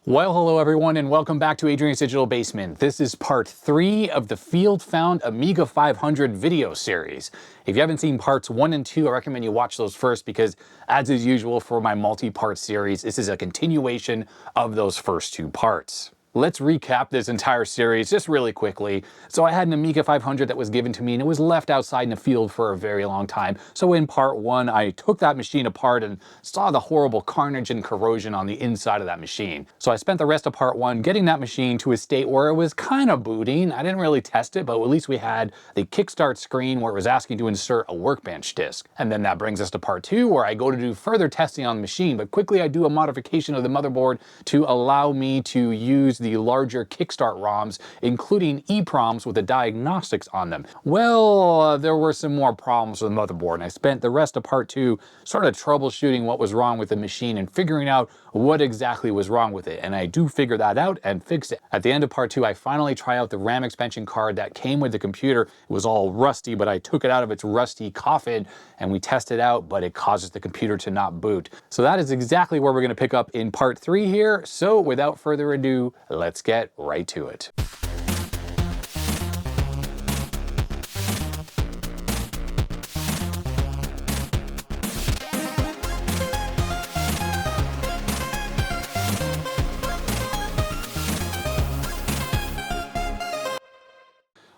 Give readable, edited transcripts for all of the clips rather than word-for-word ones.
Well, hello everyone, and welcome back to Adrian's Digital Basement. This is part 3 of the Field Found Amiga 500 video series. If you haven't seen parts 1 and 2, I recommend you watch those first because, as is usual for my multi-part series, this is a continuation of those first 2 parts. Let's recap this entire series just really quickly. So I had an Amiga 500 that was given to me and it was left outside in the field for a very long time. So in part 1, I took that machine apart and saw the horrible carnage and corrosion on the inside of that machine. So I spent the rest of part 1 getting that machine to a state where it was kind of booting. I didn't really test it, but at least we had the kickstart screen where it was asking to insert a Workbench disk. And then that brings us to part 2 where I go to do further testing on the machine, but quickly I do a modification of the motherboard to allow me to use the larger kickstart ROMs, including EEPROMs with the diagnostics on them. Well, there were some more problems with the motherboard, and I spent the rest of part 2 sort of troubleshooting what was wrong with the machine and figuring out what exactly was wrong with it. And I do figure that out and fix it. At the end of part 2, I finally try out the RAM expansion card that came with the computer. It was all rusty, but I took it out of its rusty coffin and we tested it out, but it causes the computer to not boot. So that is exactly where we're going to pick up in part 3 here. So without further ado, let's get right to it.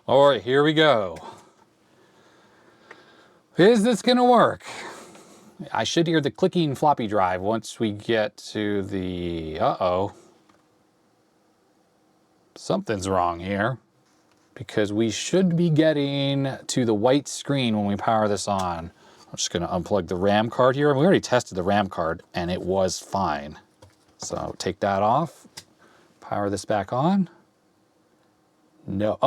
All right, here we go. Is this gonna work? I should hear the clicking floppy drive once we get to the, uh-oh. Something's wrong here because we should be getting to the white screen when we power this on. I'm just gonna unplug the RAM card here. We already tested the RAM card and it was fine. So take that off, power this back on. No,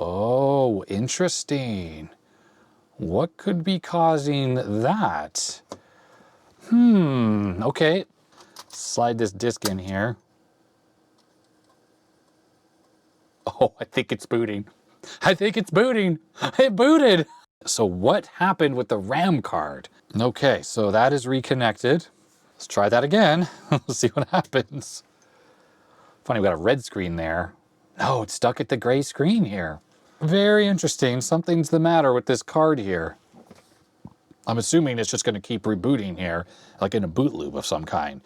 Oh, interesting. What could be causing that? Okay. Slide this disk in here. Oh, I think it's booting. I think it's booting. It booted. So what happened with the RAM card? Okay, so that is reconnected. Let's try that again. Let's see what happens. Funny, we got a red screen there. No, it's stuck at the gray screen here. Very interesting. Something's the matter with this card here. I'm assuming it's just going to keep rebooting here, like in a boot loop of some kind.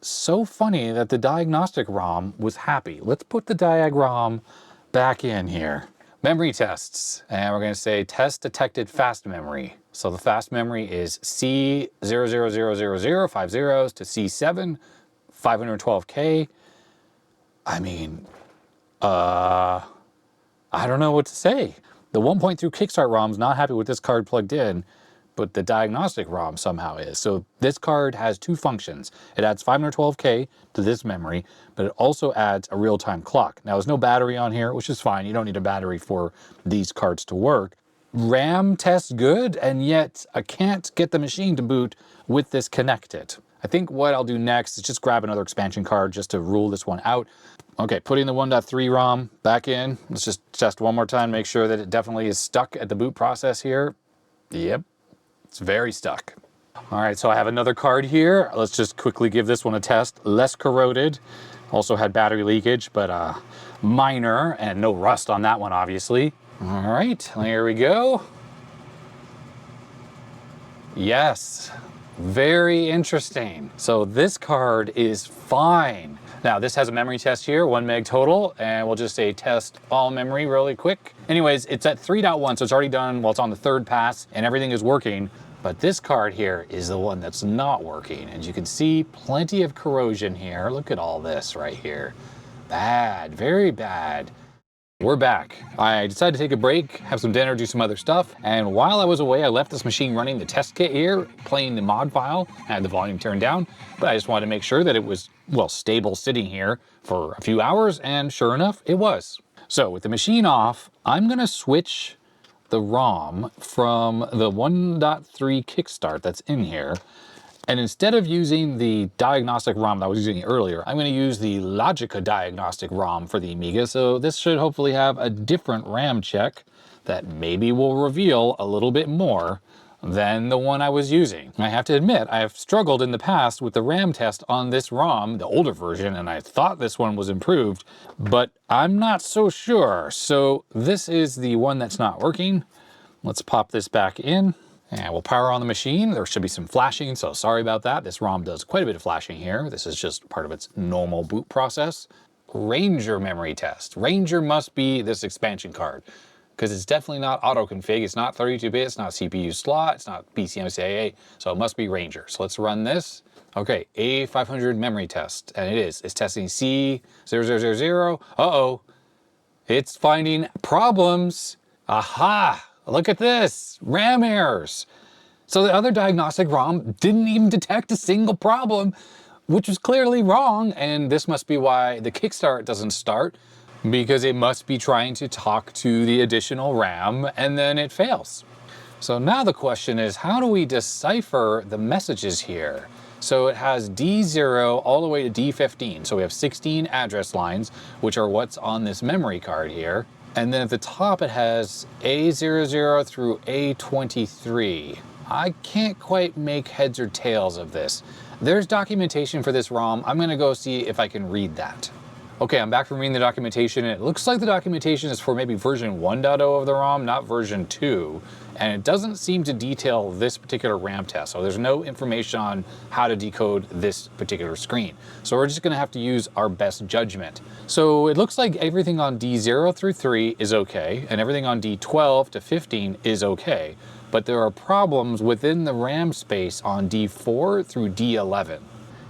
So funny that the diagnostic ROM was happy. Let's put the diag ROM back in here. Memory tests. And we're going to say test detected fast memory. So the fast memory is C00000 5 zeros to C7, 512K. I mean, I don't know what to say. The 1.2 Kickstart ROM's not happy with this card plugged in, but the diagnostic ROM somehow is. So this card has 2 functions. It adds 512K to this memory, but it also adds a real-time clock. Now there's no battery on here, which is fine. You don't need a battery for these cards to work. RAM tests good, and yet I can't get the machine to boot with this connected. I think what I'll do next is just grab another expansion card just to rule this one out. Okay, putting the 1.3 ROM back in. Let's just test one more time, make sure that it definitely is stuck at the boot process here. Yep, it's very stuck. All right, so I have another card here. Let's just quickly give this one a test. Less corroded, also had battery leakage, but minor, and no rust on that one, obviously. All right, here we go. Yes, very interesting. So this card is fine. Now this has a memory test here, 1 meg total, and we'll just say test all memory really quick. Anyways, it's at 3.1, so it's already done. Well, it's on the 3rd pass and everything is working, but this card here is the one that's not working. And you can see plenty of corrosion here. Look at all this right here. Bad, very bad. We're back. I decided to take a break, have some dinner, do some other stuff, and while I was away, I left this machine running the test kit here, playing the mod file. I had the volume turned down, but I just wanted to make sure that it was, well, stable sitting here for a few hours, and sure enough, it was. So with the machine off, I'm gonna switch the ROM from the 1.3 Kickstart that's in here. And instead of using the diagnostic ROM that I was using earlier, I'm going to use the Logica Diagnostic ROM for the Amiga. So this should hopefully have a different RAM check that maybe will reveal a little bit more than the one I was using. I have to admit, I have struggled in the past with the RAM test on this ROM, the older version, and I thought this one was improved, but I'm not so sure. So this is the one that's not working. Let's pop this back in and we'll power on the machine. There should be some flashing, so sorry about that. This ROM does quite a bit of flashing here. This is just part of its normal boot process. Ranger memory test. Ranger must be this expansion card, because it's definitely not auto config, it's not 32-bit, it's not CPU slot, it's not BCMCIA, so it must be Ranger. So let's run this. Okay, A500 memory test, and it is. It's testing C0000. Uh-oh, it's finding problems. Aha, look at this, RAM errors. So the other diagnostic ROM didn't even detect a single problem, which was clearly wrong, and this must be why the kickstart doesn't start, because it must be trying to talk to the additional RAM and then it fails. So now the question is, how do we decipher the messages here? So it has D0 all the way to D15. So we have 16 address lines, which are what's on this memory card here. And then at the top it has A00 through A23. I can't quite make heads or tails of this. There's documentation for this ROM. I'm gonna go see if I can read that. Okay, I'm back from reading the documentation, and it looks like the documentation is for maybe version 1.0 of the ROM, not version 2, and it doesn't seem to detail this particular RAM test, so there's no information on how to decode this particular screen. So we're just gonna have to use our best judgment. So it looks like everything on D0 through 3 is okay, and everything on D12 to 15 is okay, but there are problems within the RAM space on D4 through D11.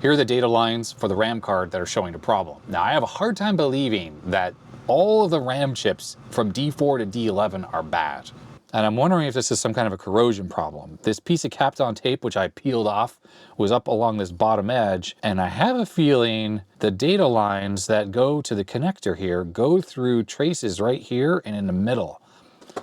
Here are the data lines for the RAM card that are showing a problem. Now, I have a hard time believing that all of the RAM chips from D4 to D11 are bad. And I'm wondering if this is some kind of a corrosion problem. This piece of Kapton tape, which I peeled off, was up along this bottom edge, and I have a feeling the data lines that go to the connector here go through traces right here and in the middle.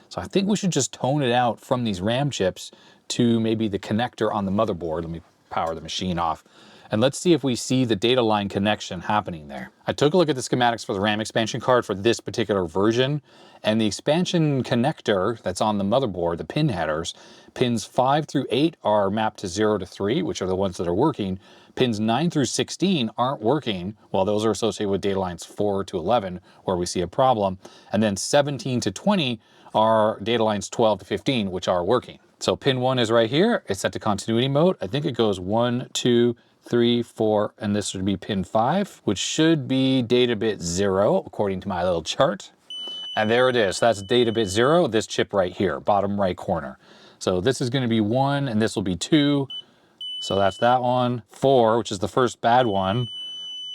So I think we should just tone it out from these RAM chips to maybe the connector on the motherboard. Let me power the machine off. And let's see if we see the data line connection happening there. I took a look at the schematics for the RAM expansion card for this particular version, and the expansion connector that's on the motherboard, the pin headers, pins 5 through 8 are mapped to 0 to 3, which are the ones that are working. Pins 9 through 16 aren't working, while those are associated with data lines 4 to 11, where we see a problem. And then 17 to 20 are data lines 12 to 15, which are working. So pin 1 is right here. It's set to continuity mode. I think it goes 1, 2, 3, 4, and this would be pin 5, which should be data bit 0, according to my little chart. And there it is. That's data bit 0, this chip right here, bottom right corner. So this is going to be 1, and this will be 2. So that's that one. 4, which is the first bad one,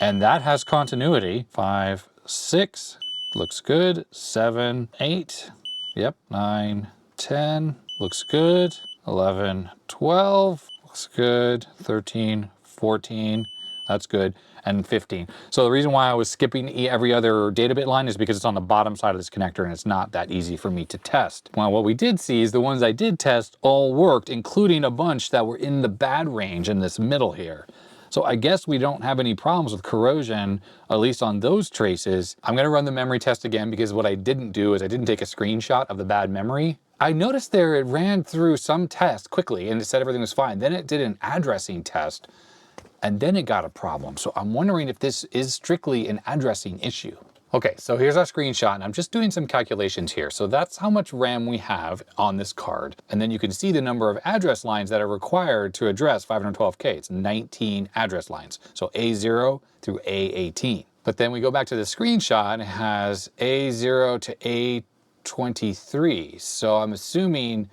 and that has continuity. 5, 6, looks good. 7, 8, yep. 9, 10, looks good. 11, 12, looks good. 13, 14, that's good, and 15. So the reason why I was skipping every other data bit line is because it's on the bottom side of this connector and it's not that easy for me to test. Well, what we did see is the ones I did test all worked, including a bunch that were in the bad range in this middle here. So I guess we don't have any problems with corrosion, at least on those traces. I'm gonna run the memory test again, because what I didn't do is I didn't take a screenshot of the bad memory. I noticed there it ran through some test quickly and it said everything was fine. Then it did an addressing test, and then it got a problem. So I'm wondering if this is strictly an addressing issue. Okay, so here's our screenshot, and I'm just doing some calculations here. So that's how much RAM we have on this card. And then you can see the number of address lines that are required to address 512K. It's 19 address lines. So A0 through A18. But then we go back to the screenshot, and it has A0 to A23. So I'm assuming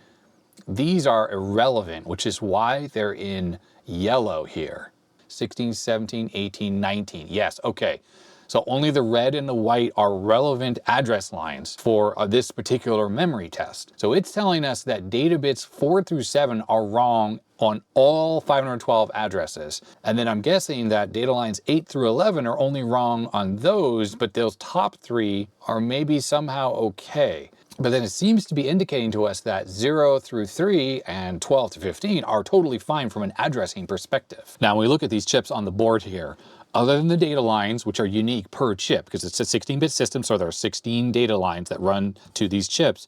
these are irrelevant, which is why they're in yellow here. 16, 17, 18, 19. Yes, okay. So only the red and the white are relevant address lines for this particular memory test. So it's telling us that data bits 4 through 7 are wrong on all 512 addresses. And then I'm guessing that data lines 8 through 11 are only wrong on those, but those top 3 are maybe somehow okay. But then it seems to be indicating to us that 0 through 3 and 12 to 15 are totally fine from an addressing perspective. Now, when we look at these chips on the board here, other than the data lines, which are unique per chip, because it's a 16-bit system, so there are 16 data lines that run to these chips,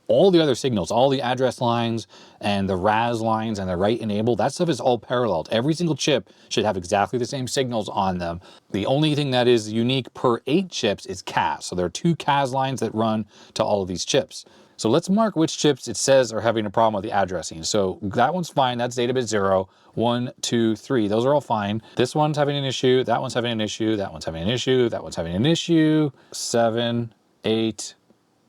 All the other signals, all the address lines and the RAS lines and the write enable, that stuff is all paralleled. Every single chip should have exactly the same signals on them. The only thing that is unique per 8 chips is CAS. So there are 2 CAS lines that run to all of these chips. So let's mark which chips it says are having a problem with the addressing. So that one's fine. That's data bit 0, 1, 2, 3. Those are all fine. This one's having an issue. That one's having an issue. That one's having an issue. That one's having an issue. 7, 8,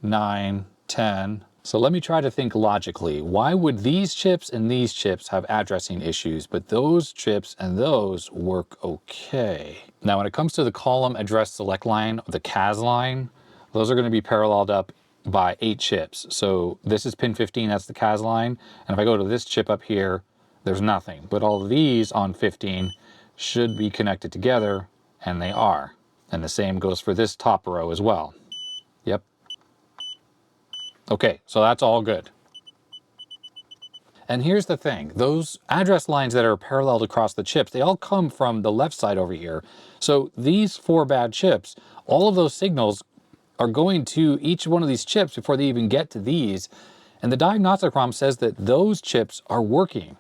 9, 10. So let me try to think logically. Why would these chips and these chips have addressing issues, but those chips and those work okay? Now, when it comes to the column address select line, the CAS line, those are going to be paralleled up by 8 chips. So this is pin 15, that's the CAS line. And if I go to this chip up here, there's nothing. But all of these on 15 should be connected together, and they are. And the same goes for this top row as well. Yep. Okay, so that's all good. And here's the thing, those address lines that are paralleled across the chips, they all come from the left side over here. So these 4 bad chips, all of those signals are going to each one of these chips before they even get to these. And the diagnostic ROM says that those chips are working.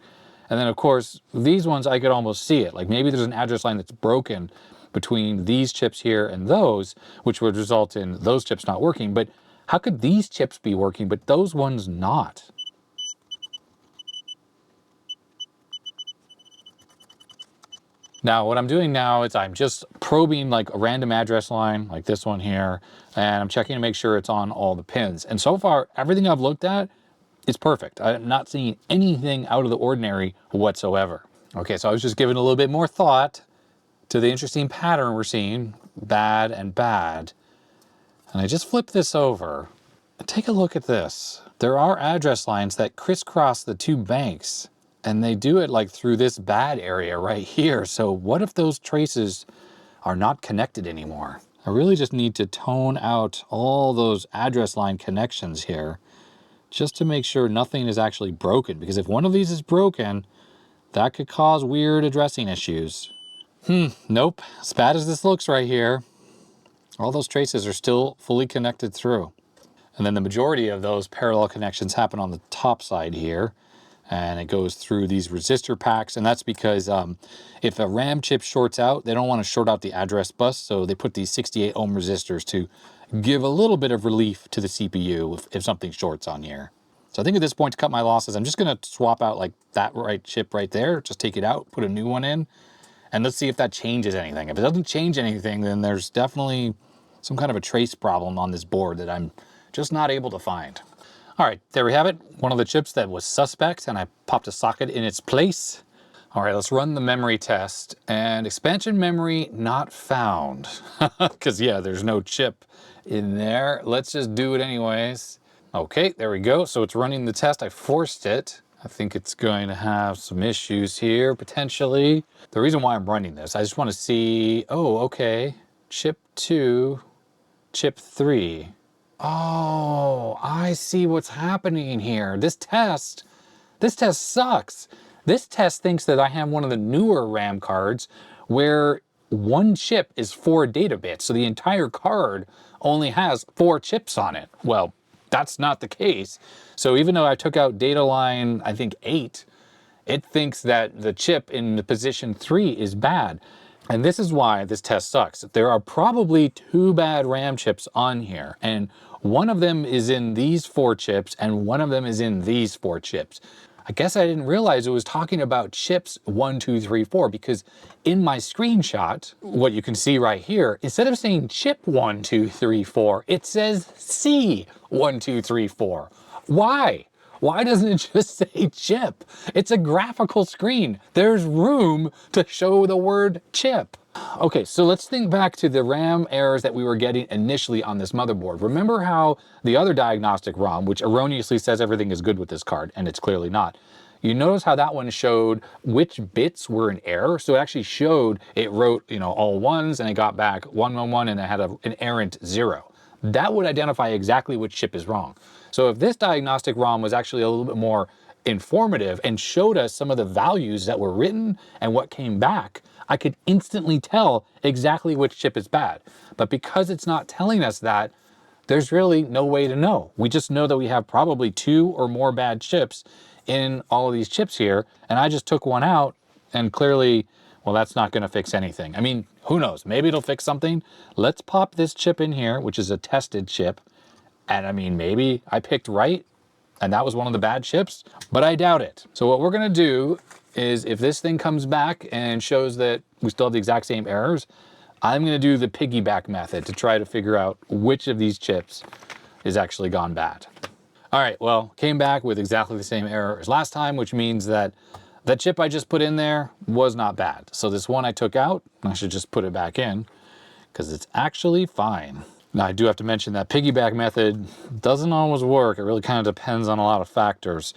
And then of course, these ones, I could almost see it. Like maybe there's an address line that's broken between these chips here and those, which would result in those chips not working. But how could these chips be working, but those ones not? Now, what I'm doing now is I'm just probing like a random address line, like this one here, and I'm checking to make sure it's on all the pins. And so far, everything I've looked at is perfect. I'm not seeing anything out of the ordinary whatsoever. Okay, so I was just giving a little bit more thought to the interesting pattern we're seeing, bad and bad. And I just flip this over and take a look at this. There are address lines that crisscross the 2 banks. And they do it like through this bad area right here. So what if those traces are not connected anymore? I really just need to tone out all those address line connections here just to make sure nothing is actually broken. Because if one of these is broken, that could cause weird addressing issues. Nope. As bad as this looks right here, all those traces are still fully connected through. And then the majority of those parallel connections happen on the top side here. And it goes through these resistor packs, and that's because if a RAM chip shorts out, they don't want to short out the address bus, so they put these 68 ohm resistors to give a little bit of relief to the CPU if something shorts on here. So I think at this point, to cut my losses, I'm just going to swap out like that right chip right there, just take it out, put a new one in, and let's see if that changes anything. If it doesn't change anything, then there's definitely some kind of a trace problem on this board that I'm just not able to find. All right, there we have it. One of the chips that was suspect, and I popped a socket in its place. All right, let's run the memory test. And expansion memory not found. Because yeah, there's no chip in there. Let's just do it anyways. Okay, there we go. So it's running the test. I forced it. I think it's going to have some issues here, potentially. The reason why I'm running this, I just want to see, oh, okay. Chip 2, chip 3. Oh, I see what's happening here. This test sucks. This test thinks that I have one of the newer RAM cards where one chip is 4 data bits. So the entire card only has 4 chips on it. Well, that's not the case. So even though I took out data line, I think 8, it thinks that the chip in the position 3 is bad. And this is why this test sucks. There are probably 2 bad RAM chips on here, and one of them is in these 4 chips, and one of them is in these 4 chips. I guess I didn't realize it was talking about chips 1, 2, 3, 4, because in my screenshot, what you can see right here, instead of saying chip 1, 2, 3, 4, it says C 1, 2, 3, 4. Why? Why doesn't it just say chip? It's a graphical screen. There's room to show the word chip. Okay, so let's think back to the RAM errors that we were getting initially on this motherboard. Remember how the other diagnostic ROM, which erroneously says everything is good with this card, and it's clearly not. You notice how that one showed which bits were in error? So it actually showed, it wrote, all ones, and it got back 111, and it had an errant 0. That would identify exactly which chip is wrong. So if this diagnostic ROM was actually a little bit more informative and showed us some of the values that were written and what came back, I could instantly tell exactly which chip is bad. But because it's not telling us that, there's really no way to know. We just know that we have probably 2 or more bad chips in all of these chips here, and I just took one out, and clearly, well, that's not gonna fix anything. I mean, who knows? Maybe it'll fix something. Let's pop this chip in here, which is a tested chip, and I mean, maybe I picked right, and that was one of the bad chips, but I doubt it. So what we're gonna do is, if this thing comes back and shows that we still have the exact same errors, I'm gonna do the piggyback method to try to figure out which of these chips is actually gone bad. All right, well, came back with exactly the same error as last time, which means that the chip I just put in there was not bad. So this one I took out, I should just put it back in because it's actually fine. Now I do have to mention that piggyback method doesn't always work. It really kind of depends on a lot of factors.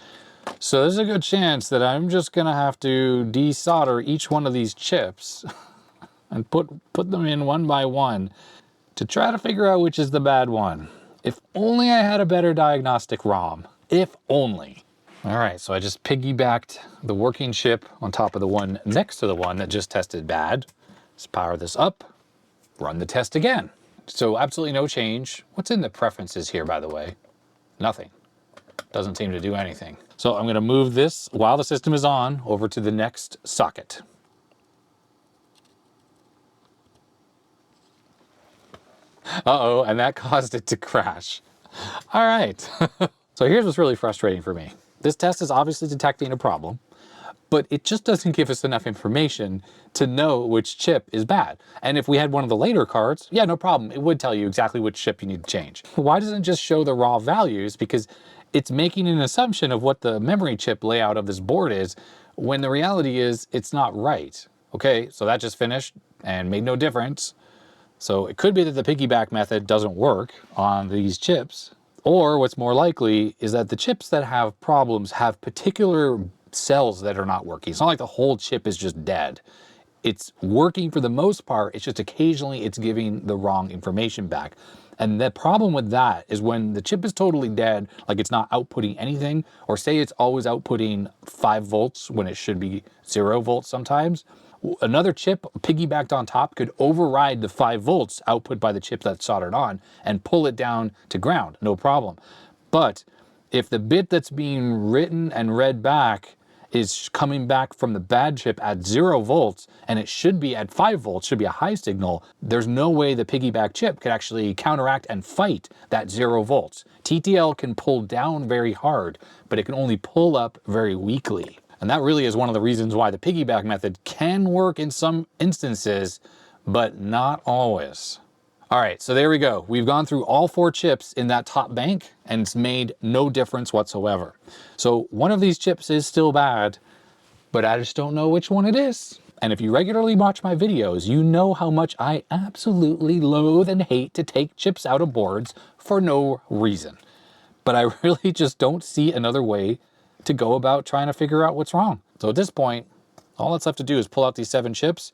So there's a good chance that I'm just gonna have to desolder each one of these chips and put them in one by one to try to figure out which is the bad one. If only I had a better diagnostic ROM. If only. All right, so I just piggybacked the working chip on top of the one next to the one that just tested bad. Let's power this up, run the test again. So absolutely no change. What's in the preferences here, by the way? Nothing. Doesn't seem to do anything. So I'm gonna move this while the system is on over to the next socket. Uh-oh, and that caused it to crash. All right. So here's what's really frustrating for me. This test is obviously detecting a problem, but it just doesn't give us enough information to know which chip is bad. And if we had one of the later cards, yeah, no problem. It would tell you exactly which chip you need to change. Why doesn't it just show the raw values? Because it's making an assumption of what the memory chip layout of this board is, when the reality is it's not right. Okay, so that just finished and made no difference. So it could be that the piggyback method doesn't work on these chips, or what's more likely is that the chips that have problems have particular cells that are not working. It's not like the whole chip is just dead. It's working for the most part, it's just occasionally it's giving the wrong information back. And the problem with that is when the chip is totally dead, like it's not outputting anything, or say it's always outputting 5 volts when it should be 0 volts sometimes, another chip piggybacked on top could override the 5 volts output by the chip that's soldered on and pull it down to ground, no problem. But if the bit that's being written and read back is coming back from the bad chip at 0 volts and it should be at 5 volts, should be a high signal, there's no way the piggyback chip could actually counteract and fight that 0 volts. TTL can pull down very hard, but it can only pull up very weakly. And that really is one of the reasons why the piggyback method can work in some instances, but not always. All right, so there we go. We've gone through all 4 chips in that top bank and it's made no difference whatsoever. So one of these chips is still bad, but I just don't know which one it is. And if you regularly watch my videos, you know how much I absolutely loathe and hate to take chips out of boards for no reason. But I really just don't see another way to go about trying to figure out what's wrong. So at this point, all that's left to do is pull out these 7 chips,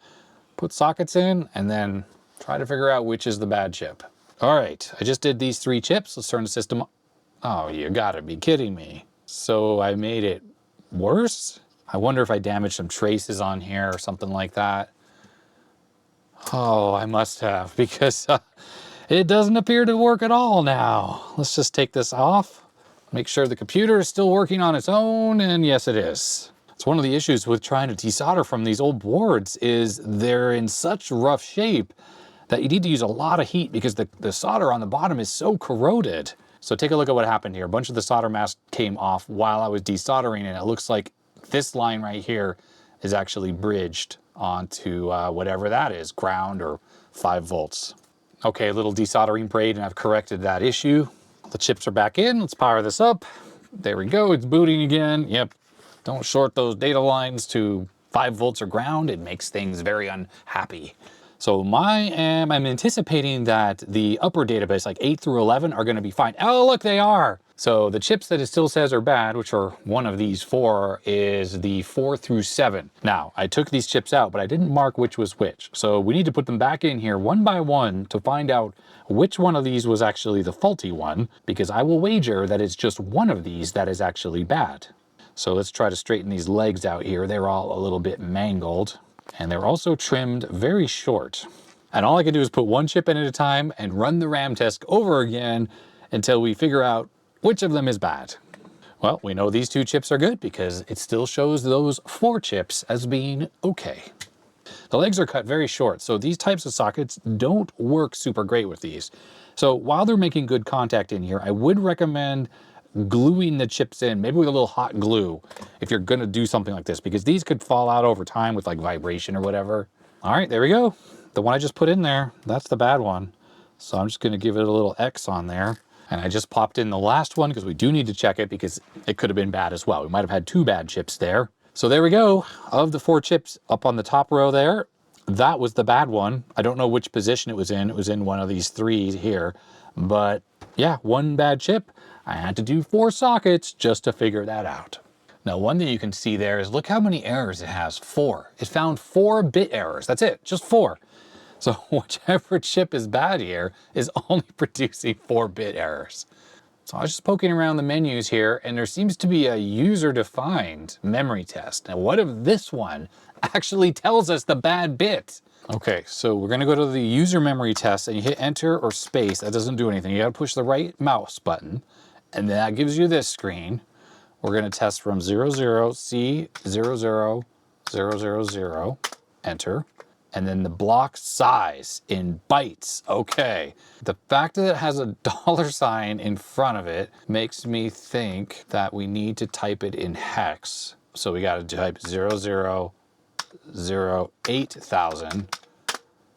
put sockets in, and then try to figure out which is the bad chip. All right, I just did these 3 chips. Let's turn the system on. Oh, you gotta be kidding me. So I made it worse? I wonder if I damaged some traces on here or something like that. Oh, I must have, because it doesn't appear to work at all now. Let's just take this off. Make sure the computer is still working on its own, and yes, it is. It's one of the issues with trying to desolder from these old boards is they're in such rough shape that you need to use a lot of heat because the solder on the bottom is so corroded. So take a look at what happened here. A bunch of the solder mask came off while I was desoldering, and it looks like this line right here is actually bridged onto whatever that is, ground or 5 volts. Okay, a little desoldering braid, and I've corrected that issue. The chips are back in. Let's power this up. There we go. It's booting again. Yep. Don't short those data lines to 5 volts or ground. It makes things very unhappy. So I'm anticipating that the upper database, like 8 through 11, are going to be fine. Oh, look, they are. So the chips that it still says are bad, which are one of these 4, is the 4 through 7. Now, I took these chips out, but I didn't mark which was which. So we need to put them back in here one by one to find out which one of these was actually the faulty one, because I will wager that it's just one of these that is actually bad. So let's try to straighten these legs out here. They're all a little bit mangled, and they're also trimmed very short. And all I can do is put one chip in at a time and run the RAM test over again until we figure out which of them is bad. Well, we know these 2 chips are good because it still shows those 4 chips as being okay. The legs are cut very short, so these types of sockets don't work super great with these. So while they're making good contact in here, I would recommend gluing the chips in, maybe with a little hot glue, if you're gonna do something like this, because these could fall out over time with like vibration or whatever. All right, there we go. The one I just put in there, that's the bad one. So I'm just gonna give it a little X on there. And I just popped in the last one because we do need to check it because it could have been bad as well. We might have had 2 bad chips there. So there we go. Of the 4 chips up on the top row there, that was the bad one. I don't know which position it was in. It was in one of these 3 here. But yeah, 1 bad chip. I had to do 4 sockets just to figure that out. Now, one thing you can see there is look how many errors it has. 4. It found 4 bit errors. That's it, just 4. So whichever chip is bad here is only producing 4-bit errors. So I was just poking around the menus here, and there seems to be a user-defined memory test. Now, what if this one actually tells us the bad bit? Okay, so we're gonna go to the user memory test, and you hit enter or space. That doesn't do anything. You gotta push the right mouse button, and that gives you this screen. We're gonna test from 00C00000, enter. And then the block size in bytes. Okay. The fact that it has a $sign in front of it makes me think that we need to type it in hex. So we got to type 0008,000.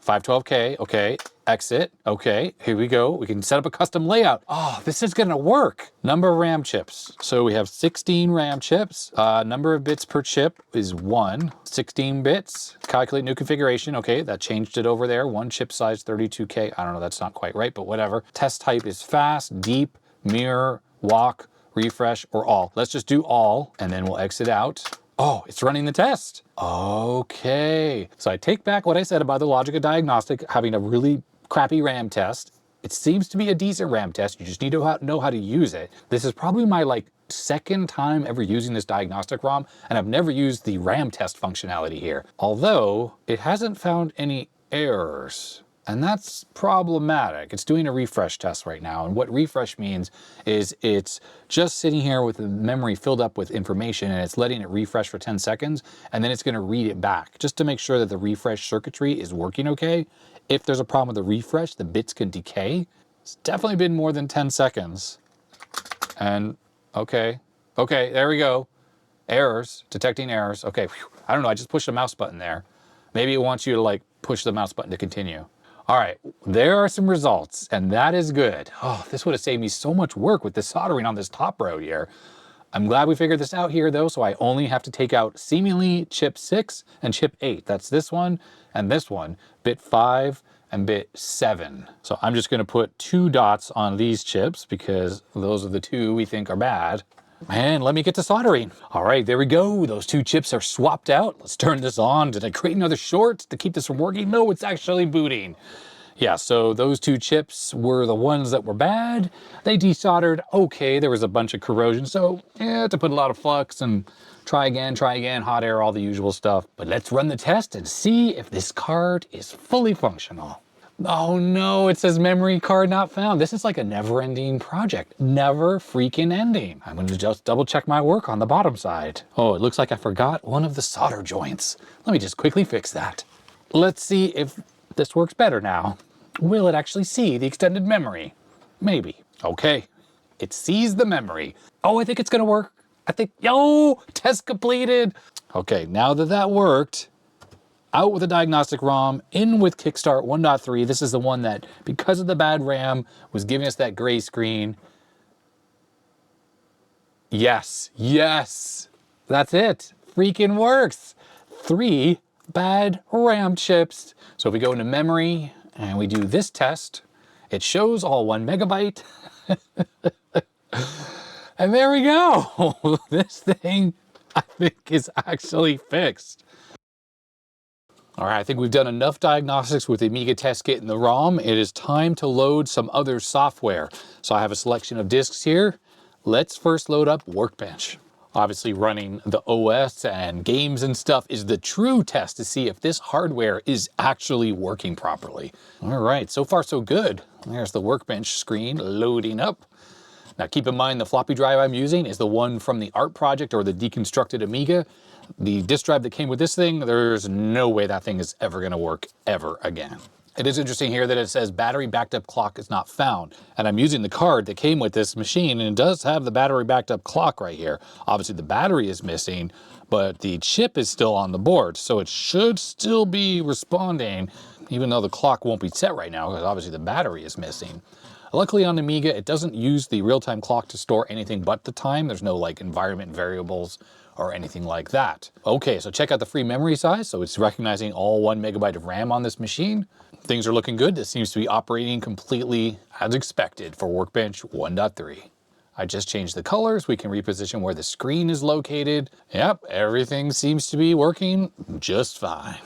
512K, okay, exit, okay, here we go. We can set up a custom layout. Oh, this is gonna work. Number of RAM chips. So we have 16 RAM chips. Number of bits per chip is 1. 16 bits, calculate new configuration. Okay, that changed it over there. 1 chip size, 32K. I don't know, that's not quite right, but whatever. Test type is fast, deep, mirror, walk, refresh, or all. Let's just do all, and then we'll exit out. Oh, it's running the test. Okay. So I take back what I said about the Logica Diagnostic having a really crappy RAM test. It seems to be a decent RAM test. You just need to know how to use it. This is probably my 2nd time ever using this diagnostic ROM, and I've never used the RAM test functionality here. Although it hasn't found any errors. And that's problematic. It's doing a refresh test right now. And what refresh means is it's just sitting here with the memory filled up with information, and it's letting it refresh for 10 seconds, and then it's gonna read it back just to make sure that the refresh circuitry is working okay. If there's a problem with the refresh, the bits can decay. It's definitely been more than 10 seconds. And okay, there we go. Errors, detecting errors. Okay, whew. I don't know, I just pushed the mouse button there. Maybe it wants you to push the mouse button to continue. All right, there are some results, and that is good. Oh, this would have saved me so much work with the soldering on this top row here. I'm glad we figured this out here though, so I only have to take out seemingly chip 6 and chip 8. That's this one and this one, bit 5 and bit 7. So I'm just gonna put 2 dots on these chips because those are the 2 we think are bad. And let me get to soldering. All right, there we go. Those 2 chips are swapped out. Let's turn this on. Did I create another short to keep this from working? No, it's actually booting. Yeah, so those 2 chips were the ones that were bad. They desoldered. Okay, there was a bunch of corrosion. So yeah, to put a lot of flux and try again, hot air, all the usual stuff. But let's run the test and see if this card is fully functional. Oh no, it says memory card not found. This is like a never-ending project. Never freaking ending. I'm gonna just double check my work on the bottom side. Oh, it looks like I forgot one of the solder joints. Let me just quickly fix that. Let's see if this works better now. Will it actually see the extended memory? Maybe. Okay, it sees the memory. Oh, I think it's gonna work. Yo, test completed. Okay, now that that worked, out with the diagnostic ROM, in with Kickstart 1.3. This is the one that, because of the bad RAM, was giving us that gray screen. Yes, that's it. Freaking works. 3 bad RAM chips. So if we go into memory and we do this test, it shows all 1 megabyte. And there we go. This thing, I think, is actually fixed. All right, I think we've done enough diagnostics with the Amiga Test Kit and the ROM. It is time to load some other software. So I have a selection of disks here. Let's first load up Workbench. Obviously running the OS and games and stuff is the true test to see if this hardware is actually working properly. All right, so far so good. There's the Workbench screen loading up. Now keep in mind the floppy drive I'm using is the one from the art project or the deconstructed Amiga. The disk drive that came with this thing, there's no way that thing is ever gonna work ever again. It is interesting here that it says battery backed up clock is not found. And I'm using the card that came with this machine, and it does have the battery backed up clock right here. Obviously the battery is missing, but the chip is still on the board. So it should still be responding, even though the clock won't be set right now, because obviously the battery is missing. Luckily on Amiga, it doesn't use the real-time clock to store anything but the time. There's no like environment variables or anything like that. Okay, so check out the free memory size. So it's recognizing all 1 megabyte of RAM on this machine. Things are looking good. This seems to be operating completely as expected for Workbench 1.3. I just changed the colors. We can reposition where the screen is located. Yep, everything seems to be working just fine.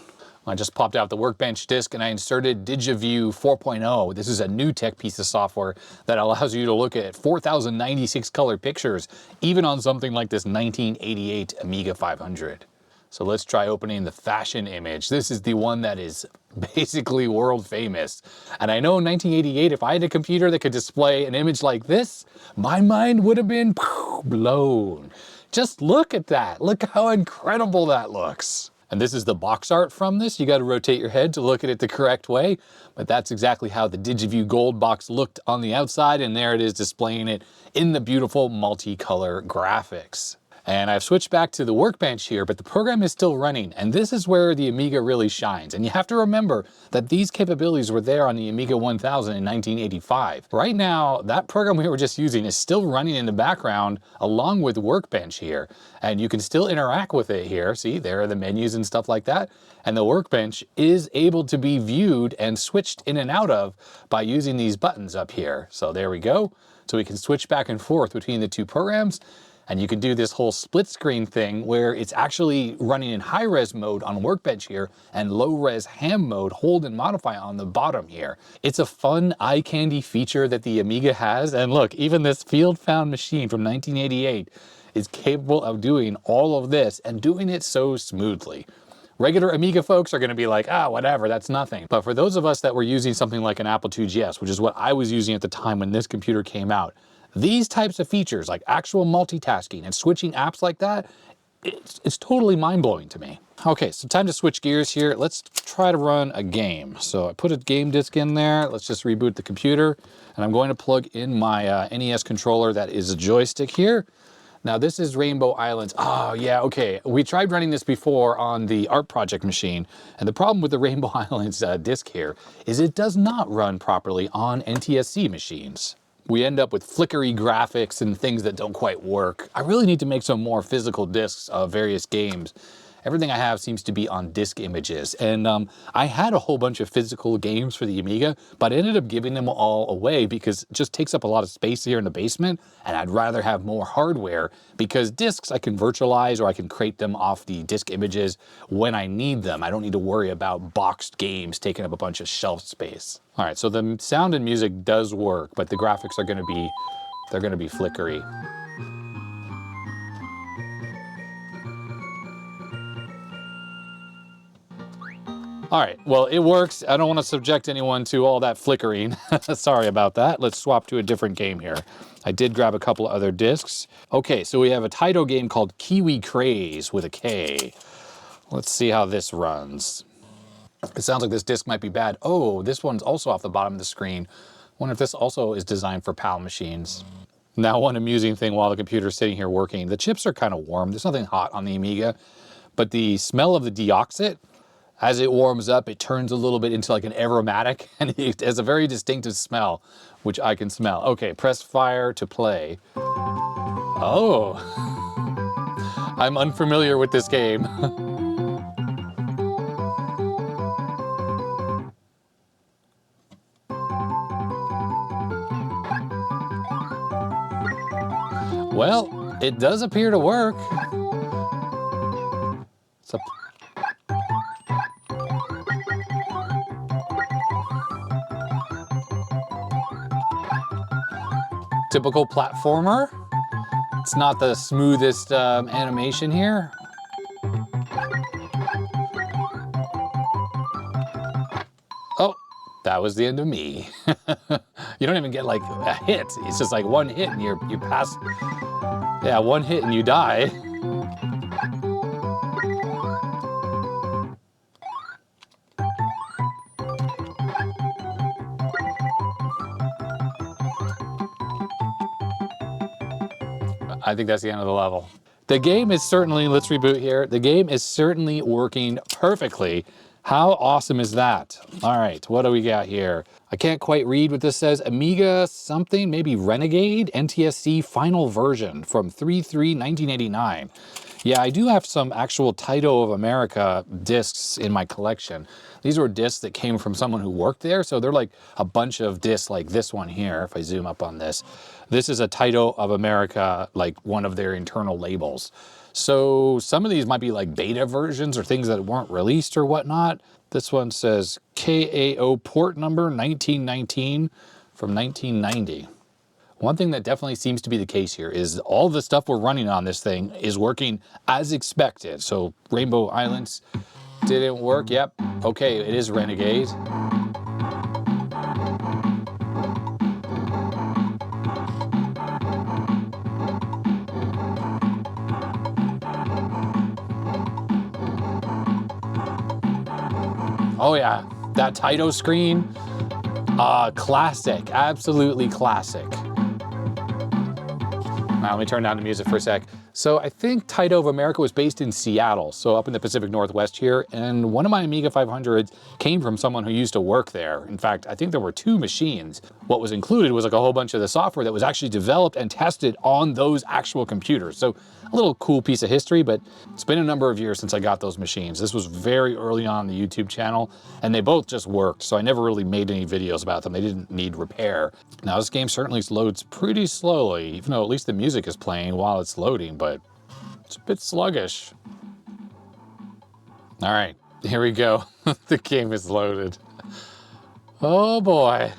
I just popped out the Workbench disk and I inserted DigiView 4.0. This is a new tech piece of software that allows you to look at 4,096 color pictures, even on something like this 1988 Amiga 500. So let's try opening the fashion image. This is the one that is basically world famous. And I know in 1988, if I had a computer that could display an image like this, my mind would have been blown. Just look at that. Look how incredible that looks. And this is the box art from this. You got to rotate your head to look at it the correct way, but that's exactly how the DigiView Gold box looked on the outside, and there it is displaying it in the beautiful multicolor graphics. And I've switched back to the Workbench here, but the program is still running, and this is where the Amiga really shines. And you have to remember that these capabilities were there on the Amiga 1000 in 1985. Right now, that program we were just using is still running in the background along with Workbench here, and you can still interact with it here. See, there are the menus and stuff like that, and the Workbench is able to be viewed and switched in and out of by using these buttons up here. So there we go. So we can switch back and forth between the two programs. And you can do this whole split screen thing where it's actually running in high res mode on Workbench here and low res ham mode, hold and modify on the bottom here. It's a fun eye candy feature that the Amiga has. And look, even this Field Found machine from 1988 is capable of doing all of this and doing it so smoothly. Regular Amiga folks are going to be like, ah, whatever, that's nothing. But for those of us that were using something like an Apple IIgs, which is what I was using at the time when this computer came out, these types of features, like actual multitasking and switching apps like that, it's totally mind-blowing to me. Okay, so time to switch gears here. Let's try to run a game. So I put a game disc in there. Let's just reboot the computer. And I'm going to plug in my NES controller that is a joystick here. Now this is Rainbow Islands. Oh yeah, okay. We tried running this before on the art project machine. And the problem with the Rainbow Islands disc here is it does not run properly on NTSC machines. We end up with flickery graphics and things that don't quite work. I really need to make some more physical discs of various games. Everything I have seems to be on disk images. And I had a whole bunch of physical games for the Amiga, but I ended up giving them all away because it just takes up a lot of space here in the basement, and I'd rather have more hardware because disks I can virtualize or I can create them off the disk images when I need them. I don't need to worry about boxed games taking up a bunch of shelf space. All right, so the sound and music does work, but the graphics are they're gonna be flickery. All right, well, it works. I don't want to subject anyone to all that flickering. Sorry about that. Let's swap to a different game here. I did grab a couple of other discs. Okay, so we have a Taito game called Kiwi Craze with a K. Let's see how this runs. It sounds like this disc might be bad. Oh, this one's also off the bottom of the screen. I wonder if this also is designed for PAL machines. Now, one amusing thing while the computer's sitting here working, the chips are kind of warm. There's nothing hot on the Amiga, but the smell of the Deoxit, as it warms up, it turns a little bit into like an aromatic, and it has a very distinctive smell, which I can smell. Okay, press fire to play. Oh, I'm unfamiliar with this game. Well, it does appear to work. It's a typical platformer. It's not the smoothest animation here. Oh, that was the end of me. You don't even get like a hit. It's just like one hit and you pass. Yeah, one hit and you die. I think that's the end of the level. The game is certainly, let's reboot here. The game is certainly working perfectly. How awesome is that? All right, what do we got here? I can't quite read what this says. Amiga something, maybe Renegade NTSC final version from 3/3/1989. Yeah, I do have some actual Taito of America discs in my collection. These were discs that came from someone who worked there, so they're like a bunch of discs like this one here, if I zoom up on this. This is a Taito of America, like one of their internal labels. So some of these might be like beta versions or things that weren't released or whatnot. This one says KAO port number 1919 from 1990. One thing that definitely seems to be the case here is all the stuff we're running on this thing is working as expected. So Rainbow Islands didn't work. Yep. Okay, it is Renegade. Oh yeah, that Taito screen, classic, absolutely classic. Now let me turn down the music for a sec. So I think Taito of America was based in Seattle, so up in the Pacific Northwest here, and one of my Amiga 500s came from someone who used to work there. In fact, I think there were 2 machines. What was included was like a whole bunch of the software that was actually developed and tested on those actual computers. So a little cool piece of history, but it's been a number of years since I got those machines. This was very early on the YouTube channel, and they both just worked, so I never really made any videos about them. They didn't need repair. Now this game certainly loads pretty slowly, even though at least the music is playing while it's loading, but it's a bit sluggish. All right, here we go. The game is loaded. Oh boy.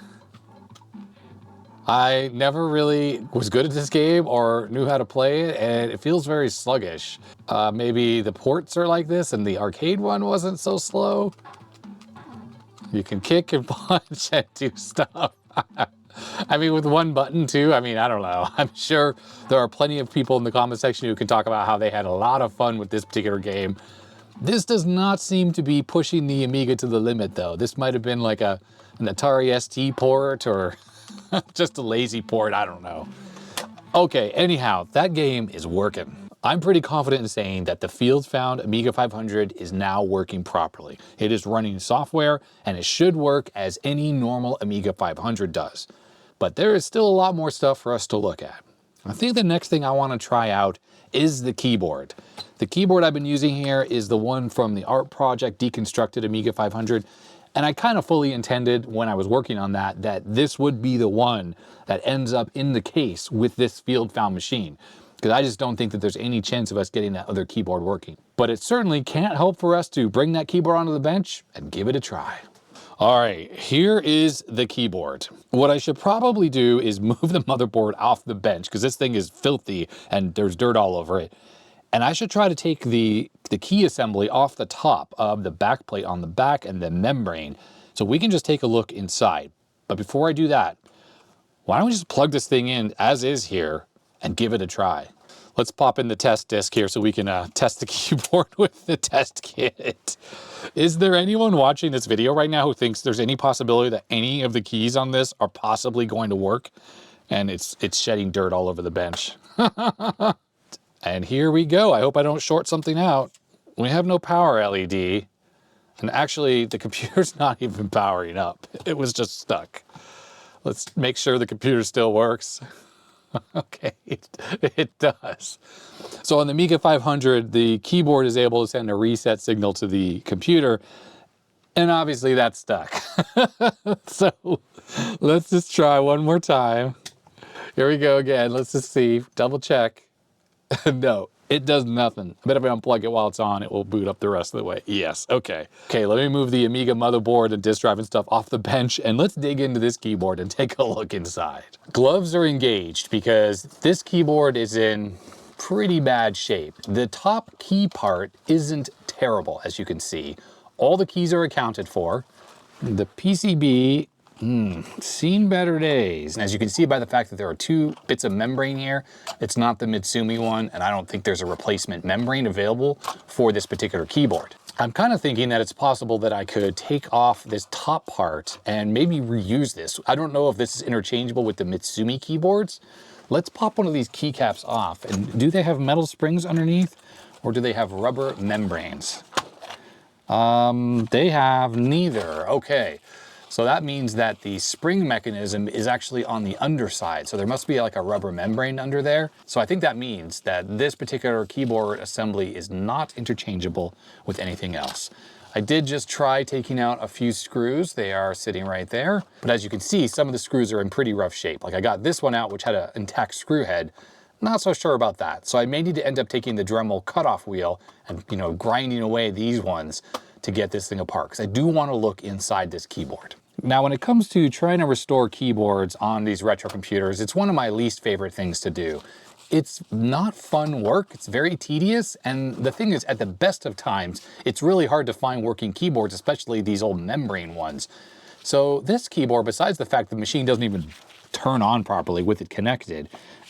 I never really was good at this game or knew how to play it, and it feels very sluggish. Maybe the ports are like this and the arcade one wasn't so slow. You can kick and punch and do stuff. I mean, with one button too, I mean, I don't know. I'm sure there are plenty of people in the comment section who can talk about how they had a lot of fun with this particular game. This does not seem to be pushing the Amiga to the limit though. This might have been like an Atari ST port or just a lazy port, I don't know. Okay, anyhow, that game is working. I'm pretty confident in saying that the Field Found Amiga 500 is now working properly. It is running software and it should work as any normal Amiga 500 does. But there is still a lot more stuff for us to look at. I think the next thing I want to try out is the keyboard. The keyboard I've been using here is the one from the art project Deconstructed Amiga 500. And I kind of fully intended when I was working on that this would be the one that ends up in the case with this Field Found machine. Because I just don't think that there's any chance of us getting that other keyboard working. But it certainly can't help for us to bring that keyboard onto the bench and give it a try. All right, here is the keyboard. What I should probably do is move the motherboard off the bench because this thing is filthy and there's dirt all over it. And I should try to take the key assembly off the top of the backplate on the back and the membrane so we can just take a look inside. But before I do that, why don't we just plug this thing in as is here and give it a try. Let's pop in the test disc here so we can test the keyboard with the test kit. Is there anyone watching this video right now who thinks there's any possibility that any of the keys on this are possibly going to work? And it's shedding dirt all over the bench. And here we go. I hope I don't short something out. We have no power LED. And actually, the computer's not even powering up. It was just stuck. Let's make sure the computer still works. Okay, it does. So on the Amiga 500, the keyboard is able to send a reset signal to the computer. And obviously that's stuck. So let's just try one more time. Here we go again. Let's just see, double check. No, It does nothing. I bet if I unplug it while it's on, it will boot up the rest of the way. Yes, okay. Okay, let me move the Amiga motherboard and disk drive and stuff off the bench, and let's dig into this keyboard and take a look inside. Gloves are engaged because this keyboard is in pretty bad shape. The top key part isn't terrible, as you can see. All the keys are accounted for. The PCB, seen better days. And as you can see by the fact that there are 2 bits of membrane here, it's not the Mitsumi one, and I don't think there's a replacement membrane available for this particular keyboard. I'm kind of thinking that it's possible that I could take off this top part and maybe reuse this. I don't know if this is interchangeable with the Mitsumi keyboards. Let's pop one of these keycaps off. And do they have metal springs underneath, or do they have rubber membranes? They have neither. Okay. So that means that the spring mechanism is actually on the underside. So there must be like a rubber membrane under there. So I think that means that this particular keyboard assembly is not interchangeable with anything else. I did just try taking out a few screws. They are sitting right there. But as you can see, some of the screws are in pretty rough shape. Like I got this one out, which had an intact screw head. Not so sure about that. So I may need to end up taking the Dremel cutoff wheel and, grinding away these ones to get this thing apart, because I do want to look inside this keyboard. Now, when it comes to trying to restore keyboards on these retro computers, it's one of my least favorite things to do. It's not fun work, it's very tedious, and the thing is, at the best of times, it's really hard to find working keyboards, especially these old membrane ones. So this keyboard, besides the fact the machine doesn't even turn on properly with it connected,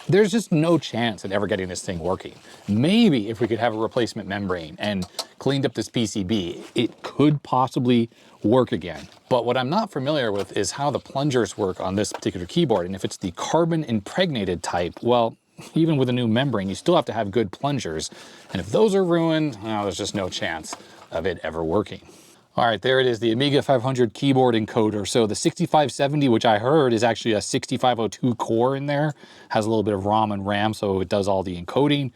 there's just no chance at ever getting this thing working. Maybe if we could have a replacement membrane and cleaned up this PCB, it could possibly work again. But what I'm not familiar with is how the plungers work on this particular keyboard. And if it's the carbon impregnated type, well, even with a new membrane, you still have to have good plungers. And if those are ruined, well, there's just no chance of it ever working. All right, there it is, the Amiga 500 keyboard encoder. So the 6570, which I heard is actually a 6502 core in there, has a little bit of ROM and RAM, so it does all the encoding.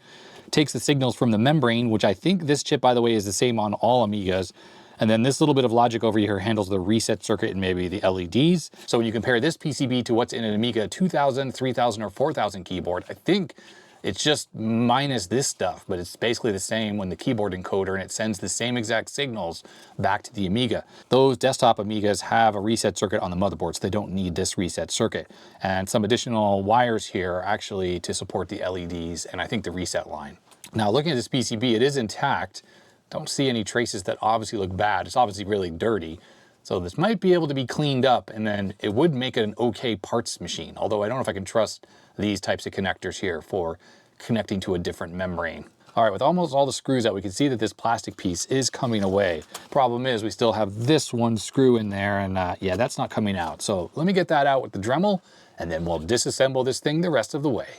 Takes the signals from the membrane, which I think this chip, by the way, is the same on all Amigas. And then this little bit of logic over here handles the reset circuit and maybe the LEDs. So when you compare this PCB to what's in an Amiga 2000, 3000, or 4000 keyboard, I think it's just minus this stuff, but it's basically the same when the keyboard encoder, and it sends the same exact signals back to the Amiga. Those desktop Amigas have a reset circuit on the motherboard, so they don't need this reset circuit. And some additional wires here are actually to support the LEDs and I think the reset line. Now looking at this PCB, it is intact. Don't see any traces that obviously look bad. It's obviously really dirty. So this might be able to be cleaned up, and then it would make it an okay parts machine. Although I don't know if I can trust these types of connectors here for connecting to a different membrane. All right, with almost all the screws out, we can see that this plastic piece is coming away. Problem is, we still have this one screw in there, and yeah, that's not coming out. So let me get that out with the Dremel, and then we'll disassemble this thing the rest of the way.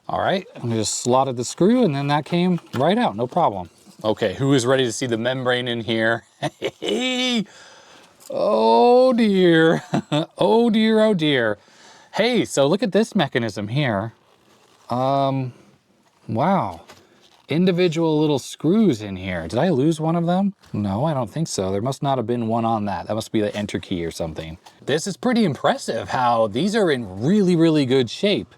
All right, I just slotted the screw, and then that came right out, no problem. Okay, who is ready to see the membrane in here? Hey! Oh dear. Oh dear, oh dear. Hey, so look at this mechanism here. Wow. Individual little screws in here. Did I lose one of them? No, I don't think so. There must not have been one on that. That must be the enter key or something. This is pretty impressive how these are in really, really good shape.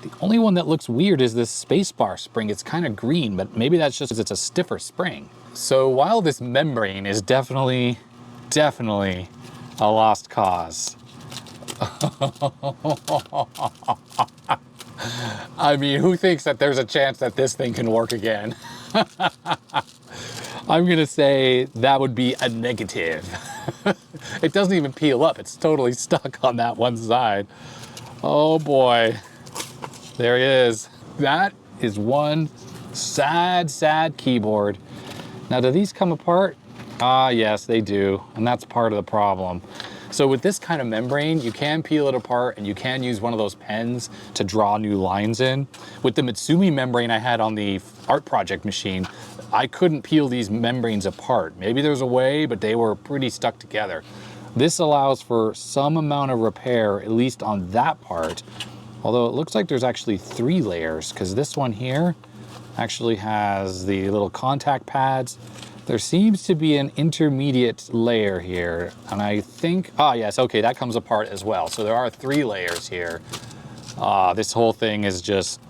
The only one that looks weird is this spacebar spring. It's kind of green, but maybe that's just because it's a stiffer spring. So while this membrane is definitely a lost cause. I mean, who thinks that there's a chance that this thing can work again? I'm gonna say that would be a negative. It doesn't even peel up. It's totally stuck on that one side. Oh boy. There it is. That is one sad, sad keyboard. Now, do these come apart? Ah, yes, they do. And that's part of the problem. So with this kind of membrane, you can peel it apart and you can use one of those pens to draw new lines in. With the Mitsumi membrane I had on the art project machine, I couldn't peel these membranes apart. Maybe there's a way, but they were pretty stuck together. This allows for some amount of repair, at least on that part. Although it looks like there's actually 3 layers, because this one here actually has the little contact pads. There seems to be an intermediate layer here, and I think, ah yes, okay, that comes apart as well. So there are 3 layers here. This whole thing is just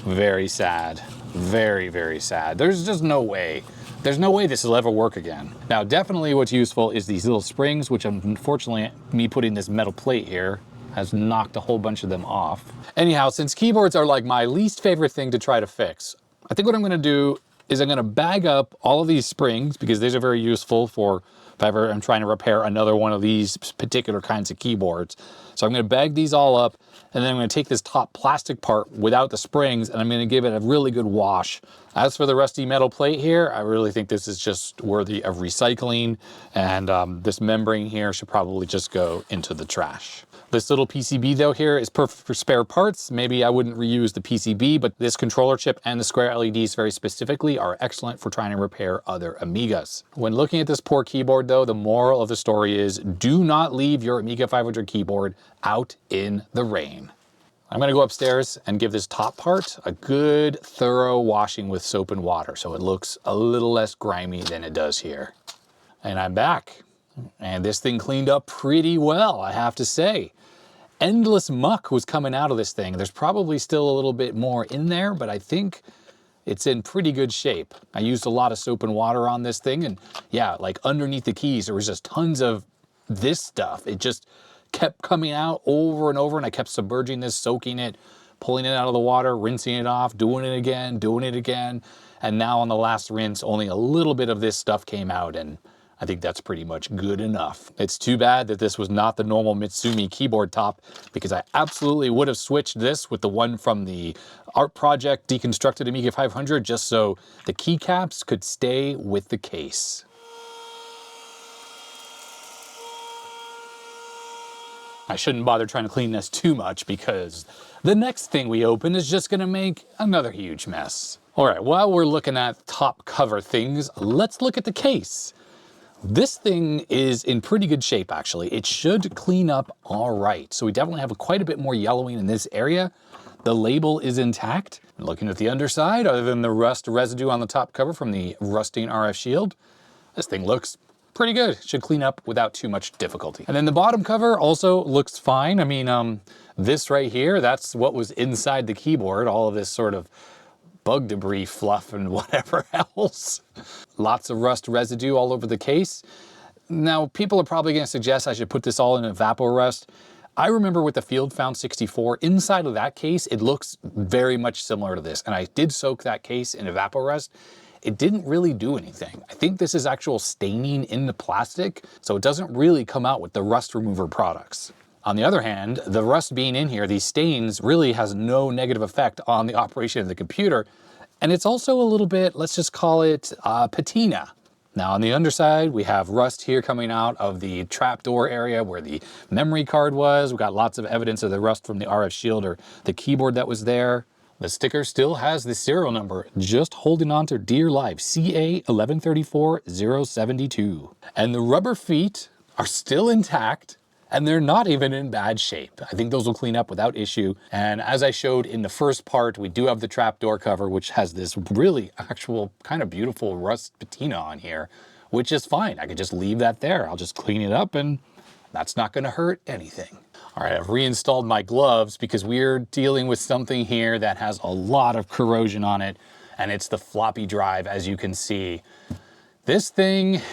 very sad. Very, very sad. There's just no way. There's no way this will ever work again. Now, definitely what's useful is these little springs, which unfortunately, me putting this metal plate here has knocked a whole bunch of them off. Anyhow, since keyboards are like my least favorite thing to try to fix, I think what I'm gonna do is I'm gonna bag up all of these springs because these are very useful for if ever I'm trying to repair another one of these particular kinds of keyboards. So I'm gonna bag these all up, and then I'm gonna take this top plastic part without the springs, and I'm gonna give it a really good wash. As for the rusty metal plate here, I really think this is just worthy of recycling, and this membrane here should probably just go into the trash. This little PCB though here is perfect for spare parts. Maybe I wouldn't reuse the PCB, but this controller chip and the square LEDs very specifically are excellent for trying to repair other Amigas. When looking at this poor keyboard though, the moral of the story is do not leave your Amiga 500 keyboard out in the rain. I'm gonna go upstairs and give this top part a good thorough washing with soap and water so it looks a little less grimy than it does here. And I'm back. And this thing cleaned up pretty well, I have to say. Endless muck was coming out of this thing. There's probably still a little bit more in there, but I think it's in pretty good shape. I used a lot of soap and water on this thing, and yeah, like underneath the keys, there was just tons of this stuff. It just kept coming out over and over, and I kept submerging this, soaking it, pulling it out of the water, rinsing it off, doing it again. And now on the last rinse, only a little bit of this stuff came out, and I think that's pretty much good enough. It's too bad that this was not the normal Mitsumi keyboard top because I absolutely would have switched this with the one from the art project deconstructed Amiga 500 just so the keycaps could stay with the case. I shouldn't bother trying to clean this too much because the next thing we open is just gonna make another huge mess. All right, while we're looking at top cover things, let's look at the case. This thing is in pretty good shape, actually. It should clean up all right. So we definitely have quite a bit more yellowing in this area. The label is intact. Looking at the underside, other than the rust residue on the top cover from the rusting RF shield, this thing looks pretty good. It should clean up without too much difficulty. And then the bottom cover also looks fine. I mean, this right here, that's what was inside the keyboard, all of this sort of bug debris fluff and whatever else. Lots of rust residue all over the case. Now, people are probably going to suggest I should put this all in evaporust. I remember with the Field Found 64, inside of that case, it looks very much similar to this. And I did soak that case in evaporust. It didn't really do anything. I think this is actual staining in the plastic, so it doesn't really come out with the rust remover products. On the other hand, the rust being in here, these stains really has no negative effect on the operation of the computer. And it's also a little bit, let's just call it patina. Now on the underside, we have rust here coming out of the trapdoor area where the memory card was. We've got lots of evidence of the rust from the RF shield or the keyboard that was there. The sticker still has the serial number, just holding on to dear life, CA1144072. And the rubber feet are still intact. And they're not even in bad shape. I think those will clean up without issue. And as I showed in the first part, we do have the trapdoor cover, which has this really actual kind of beautiful rust patina on here, which is fine. I could just leave that there. I'll just clean it up and that's not gonna hurt anything. All right, I've reinstalled my gloves because we're dealing with something here that has a lot of corrosion on it, and it's the floppy drive, as you can see. This thing,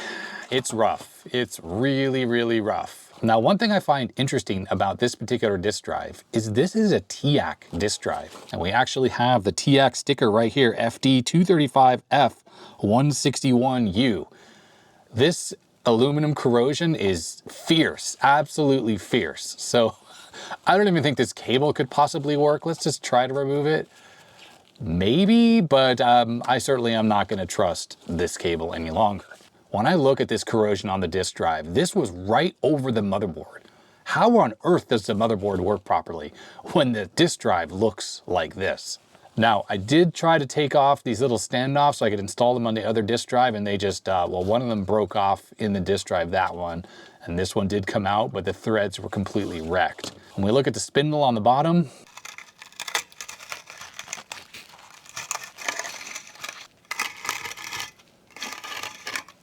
it's rough. It's really, really rough. Now, one thing I find interesting about this particular disk drive is this is a TIAC disk drive. And we actually have the TIAC sticker right here, FD235F161U. This aluminum corrosion is fierce, absolutely fierce. So I don't even think this cable could possibly work. Let's just try to remove it. Maybe, but I certainly am not gonna trust this cable any longer. When I look at this corrosion on the disk drive, this was right over the motherboard. How on earth does the motherboard work properly when the disk drive looks like this? Now, I did try to take off these little standoffs so I could install them on the other disk drive, and they just, well, one of them broke off in the disk drive, that one, and this one did come out, but the threads were completely wrecked. When we look at the spindle on the bottom,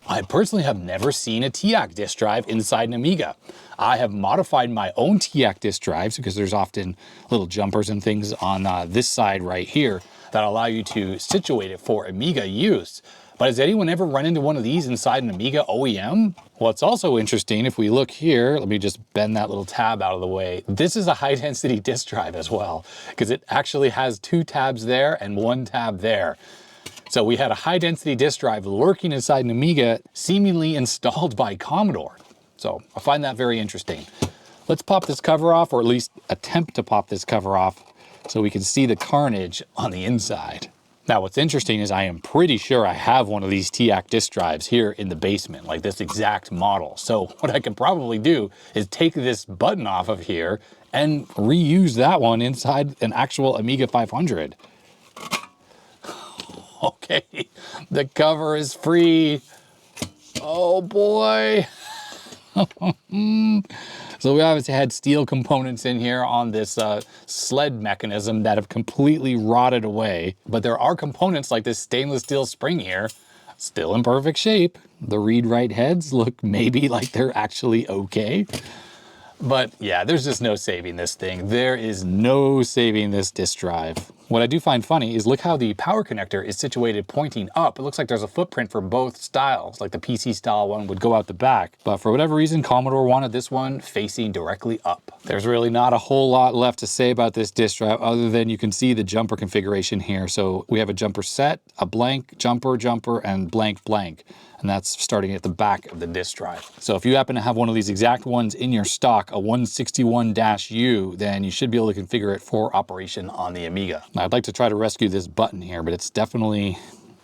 I personally have never seen a TIAC disk drive inside an Amiga. I have modified my own TIAC disk drives because there's often little jumpers and things on this side right here. that allow you to situate it for Amiga use. But has anyone ever run into one of these inside an Amiga OEM? Well, it's also interesting, if we look here, let me just bend that little tab out of the way. This is a high density disk drive as well, because it actually has 2 tabs there and 1 tab there. So we had a high density disk drive lurking inside an Amiga, seemingly installed by Commodore. So I find that very interesting. Let's pop this cover off, or at least attempt to pop this cover off, so we can see the carnage on the inside. Now what's interesting is I am pretty sure I have one of these TIAC disk drives here in the basement, like this exact model. So what I can probably do is take this button off of here and reuse that one inside an actual Amiga 500. Okay, the cover is free. Oh boy. So we obviously had steel components in here on this sled mechanism that have completely rotted away. But there are components like this stainless steel spring here, still in perfect shape. The read-write heads look maybe like they're actually okay. But yeah, there's just no saving this thing. There is no saving this disk drive. What I do find funny is look how the power connector is situated pointing up. It looks like there's a footprint for both styles, like the PC style one would go out the back. But for whatever reason, Commodore wanted this one facing directly up. There's really not a whole lot left to say about this disk drive other than you can see the jumper configuration here. So we have a jumper set, a blank, jumper, and blank, blank. And that's starting at the back of the disk drive. So if you happen to have one of these exact ones in your stock, a 161-U, then you should be able to configure it for operation on the Amiga. Now, I'd like to try to rescue this button here, but it's definitely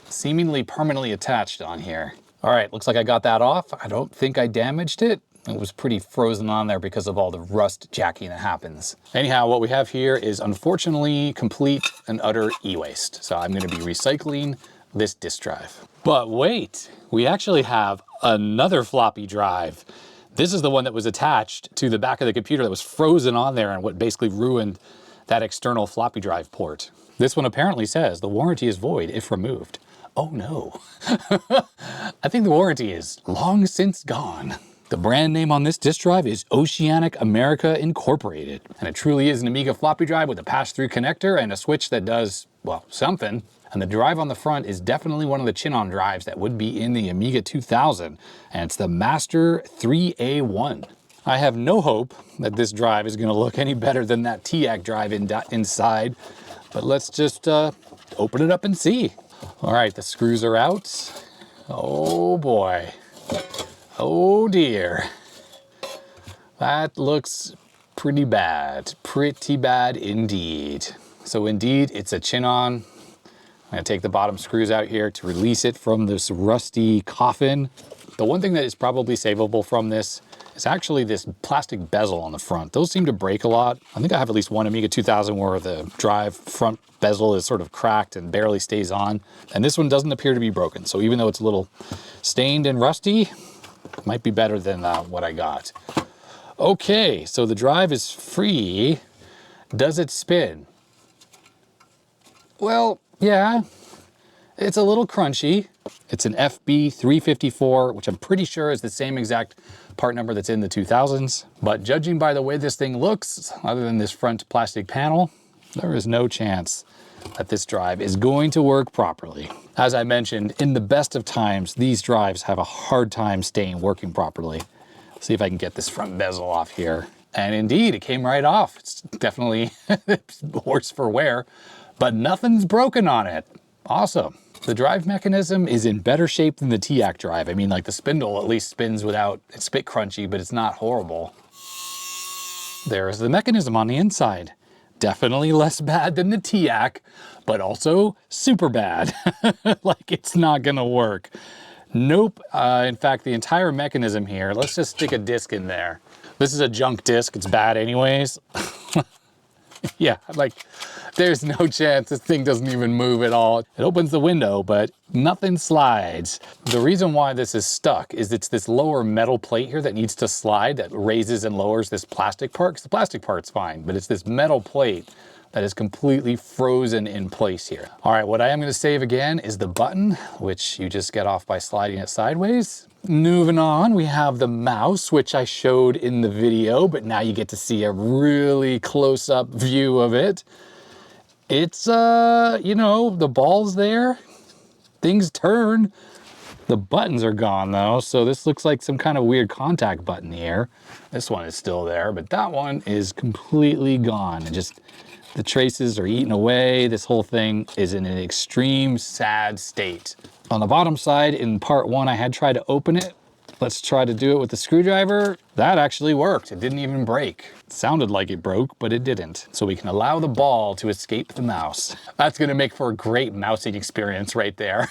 seemingly permanently attached on here. All right, looks like I got that off. I don't think I damaged it. It was pretty frozen on there because of all the rust jacking that happens. Anyhow, what we have here is unfortunately complete and utter e-waste. So I'm gonna be recycling this disk drive. But wait, we actually have another floppy drive. This is the one that was attached to the back of the computer that was frozen on there and what basically ruined that external floppy drive port. This one apparently says the warranty is void if removed. Oh no. I think the warranty is long since gone. The brand name on this disk drive is Oceanic America Incorporated. And it truly is an Amiga floppy drive with a pass-through connector and a switch that does, well, something. And the drive on the front is definitely one of the chin-on drives that would be in the Amiga 2000, and it's the Master 3A1. I have no hope that this drive is gonna look any better than that TIAC drive inside, but let's just open it up and see. All right, the screws are out. Oh boy. Oh dear. That looks pretty bad indeed. So indeed, it's a chin-on. I'm gonna take the bottom screws out here to release it from this rusty coffin. The one thing that is probably savable from this is actually this plastic bezel on the front. Those seem to break a lot. I think I have at least one Amiga 2000 where the drive front bezel is sort of cracked and barely stays on. And this one doesn't appear to be broken. So even though it's a little stained and rusty, it might be better than what I got. Okay, so the drive is free. Does it spin? Well, yeah, it's a little crunchy. It's an FB354, which I'm pretty sure is the same exact part number that's in the 2000s. But judging by the way this thing looks, other than this front plastic panel, there is no chance that this drive is going to work properly. As I mentioned, in the best of times, these drives have a hard time staying working properly. Let's see if I can get this front bezel off here. And indeed, it came right off. It's definitely worse for wear, but nothing's broken on it. Awesome. The drive mechanism is in better shape than the TIAC drive. I mean, like the spindle at least spins without, it's a bit crunchy, but it's not horrible. There's the mechanism on the inside. Definitely less bad than the TIAC, but also super bad. Like it's not gonna work. Nope. In fact, the entire mechanism here, let's just stick a disc in there. This is a junk disc, it's bad anyways. Yeah, like there's no chance this thing doesn't even move at all. It opens the window, but nothing slides. The reason why this is stuck is it's this lower metal plate here that needs to slide that raises and lowers this plastic part, because the plastic part's fine, but it's this metal plate that is completely frozen in place here. All right, what I am gonna save again is the button, which you just get off by sliding it sideways. Moving on, we have the mouse, which I showed in the video, but now you get to see a really close-up view of it. It's, you know, the ball's there. Things turn. The buttons are gone though, so this looks like some kind of weird contact button here. This one is still there, but that one is completely gone. And just the traces are eaten away. This whole thing is in an extreme sad state. On the bottom side, in part 1, I had tried to open it. Let's try to do it with the screwdriver. That actually worked. It didn't even break. It sounded like it broke, but it didn't. So we can allow the ball to escape the mouse. That's gonna make for a great mousing experience right there.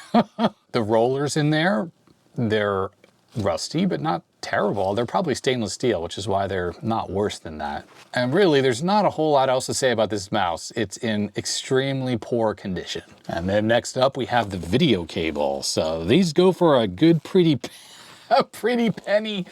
The rollers in there, they're rusty, but not terrible. They're probably stainless steel, which is why they're not worse than that. And really, there's not a whole lot else to say about this mouse. It's in extremely poor condition. And then next up, we have the video cable. So these go for a good, pretty penny.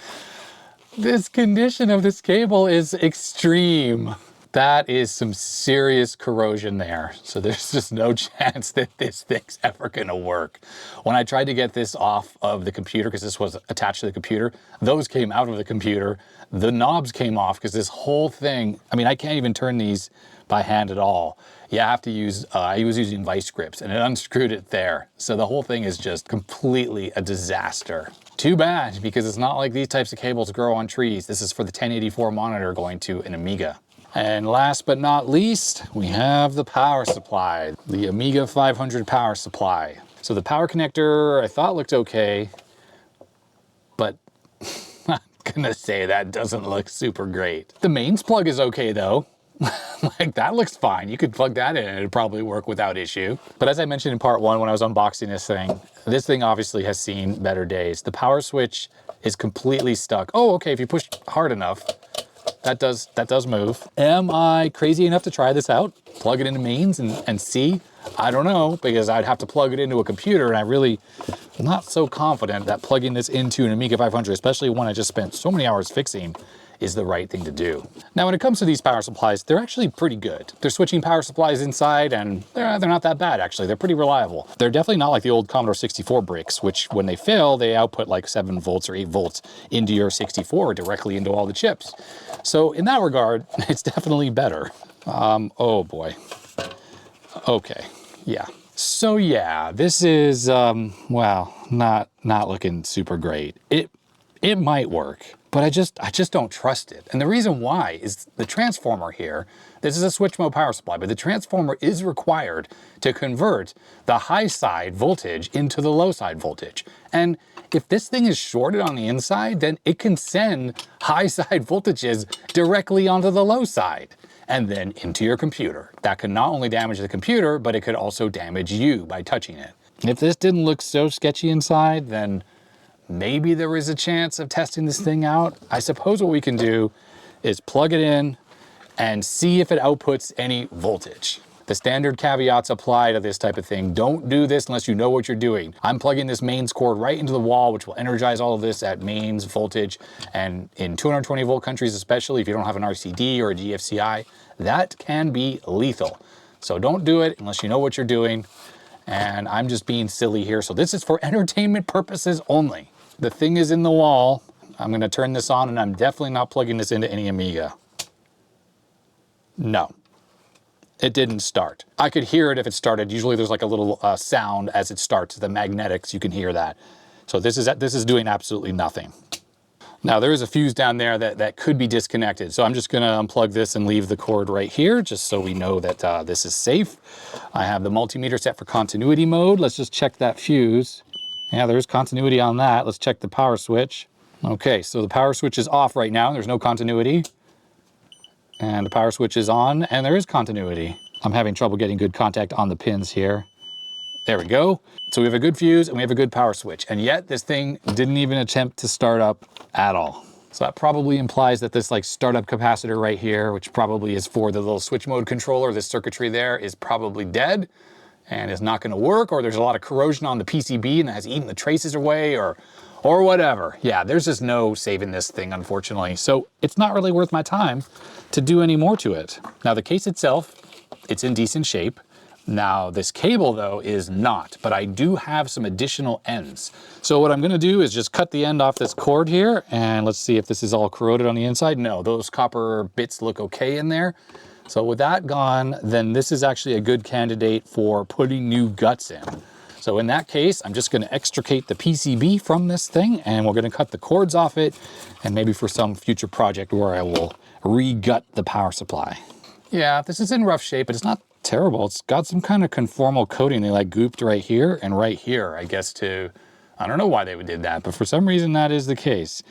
This condition of this cable is extreme. That is some serious corrosion there. So there's just no chance that this thing's ever gonna work. When I tried to get this off of the computer, because this was attached to the computer, those came out of the computer. The knobs came off because this whole thing, I mean, I can't even turn these by hand at all. You have to use, I was using vice grips and it unscrewed it there. So the whole thing is just completely a disaster. Too bad, because it's not like these types of cables grow on trees. This is for the 1084 monitor going to an Amiga. And last but not least, we have the power supply, the Amiga 500 power supply. So the power connector I thought looked okay, but I'm gonna say that doesn't look super great. The mains plug is okay though. Like that looks fine. You could plug that in and it'd probably work without issue. But as I mentioned in part 1 when I was unboxing this thing obviously has seen better days. The power switch is completely stuck. Oh, okay, if you push hard enough, that does move. Am I crazy enough to try this out? Plug it into mains and see? I don't know, because I'd have to plug it into a computer, and I really am not so confident that plugging this into an Amiga 500, especially one I just spent so many hours fixing, is the right thing to do. Now, when it comes to these power supplies, they're actually pretty good. They're switching power supplies inside, and they're not that bad, actually. They're pretty reliable. They're definitely not like the old Commodore 64 bricks, which when they fail, they output like 7 volts or 8 volts into your 64, directly into all the chips. So in that regard, it's definitely better. Oh boy. Okay, yeah. So yeah, this is, well, not looking super great. It might work, but I just don't trust it. And the reason why is the transformer here. This is a switch mode power supply, but the transformer is required to convert the high side voltage into the low side voltage. And if this thing is shorted on the inside, then it can send high side voltages directly onto the low side and then into your computer. That could not only damage the computer, but it could also damage you by touching it. If this didn't look so sketchy inside, then maybe there is a chance of testing this thing out. I suppose what we can do is plug it in and see if it outputs any voltage. The standard caveats apply to this type of thing. Don't do this unless you know what you're doing. I'm plugging this mains cord right into the wall, which will energize all of this at mains voltage. And in 220 volt countries, especially if you don't have an RCD or a GFCI, that can be lethal. So don't do it unless you know what you're doing. And I'm just being silly here. So this is for entertainment purposes only. The thing is in the wall. I'm gonna turn this on and I'm definitely not plugging this into any Amiga. No, it didn't start. I could hear it if it started. Usually there's like a little sound as it starts. The magnetics, you can hear that. So this is doing absolutely nothing. Now there is a fuse down there that could be disconnected. So I'm just gonna unplug this and leave the cord right here just so we know that this is safe. I have the multimeter set for continuity mode. Let's just check that fuse. Yeah, there's continuity on that. Let's check the power switch. Okay, so the power switch is off right now. There's no continuity. And the power switch is on and there is continuity. I'm having trouble getting good contact on the pins here. There we go. So we have a good fuse and we have a good power switch. And yet this thing didn't even attempt to start up at all. So that probably implies that this like startup capacitor right here, which probably is for the little switch mode controller, this circuitry there is probably dead and is not gonna work, or there's a lot of corrosion on the PCB and that has eaten the traces away or whatever. Yeah, there's just no saving this thing, unfortunately. So it's not really worth my time to do any more to it. Now the case itself, it's in decent shape. Now this cable though is not, but I do have some additional ends. So what I'm gonna do is just cut the end off this cord here and let's see if this is all corroded on the inside. No, those copper bits look okay in there. So with that gone, then this is actually a good candidate for putting new guts in. So in that case, I'm just gonna extricate the PCB from this thing, and we're gonna cut the cords off it, and maybe for some future project where I will re-gut the power supply. Yeah, this is in rough shape, but it's not terrible. It's got some kind of conformal coating. They like gooped right here and right here, I guess I don't know why they did that, but for some reason that is the case.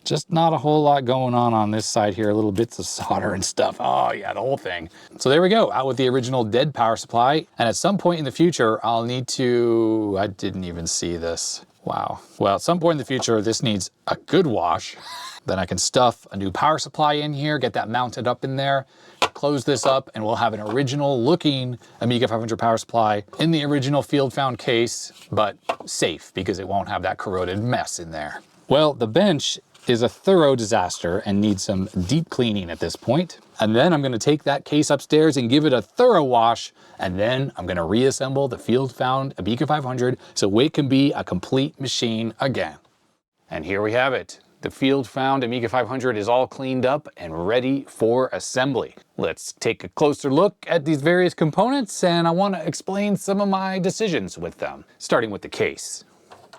Just not a whole lot going on this side here, little bits of solder and stuff. Oh yeah, the whole thing. So there we go, out with the original dead power supply. And at some point in the future, I'll need to, I didn't even see this. Wow. Well, at some point in the future, this needs a good wash. Then I can stuff a new power supply in here, get that mounted up in there, close this up, and we'll have an original looking Amiga 500 power supply in the original Field Found case, but safe because it won't have that corroded mess in there. Well, the bench is a thorough disaster and needs some deep cleaning at this point. And then I'm gonna take that case upstairs and give it a thorough wash, and then I'm gonna reassemble the Field Found Amiga 500 so it can be a complete machine again. And here we have it. The Field Found Amiga 500 is all cleaned up and ready for assembly. Let's take a closer look at these various components, and I wanna explain some of my decisions with them, starting with the case.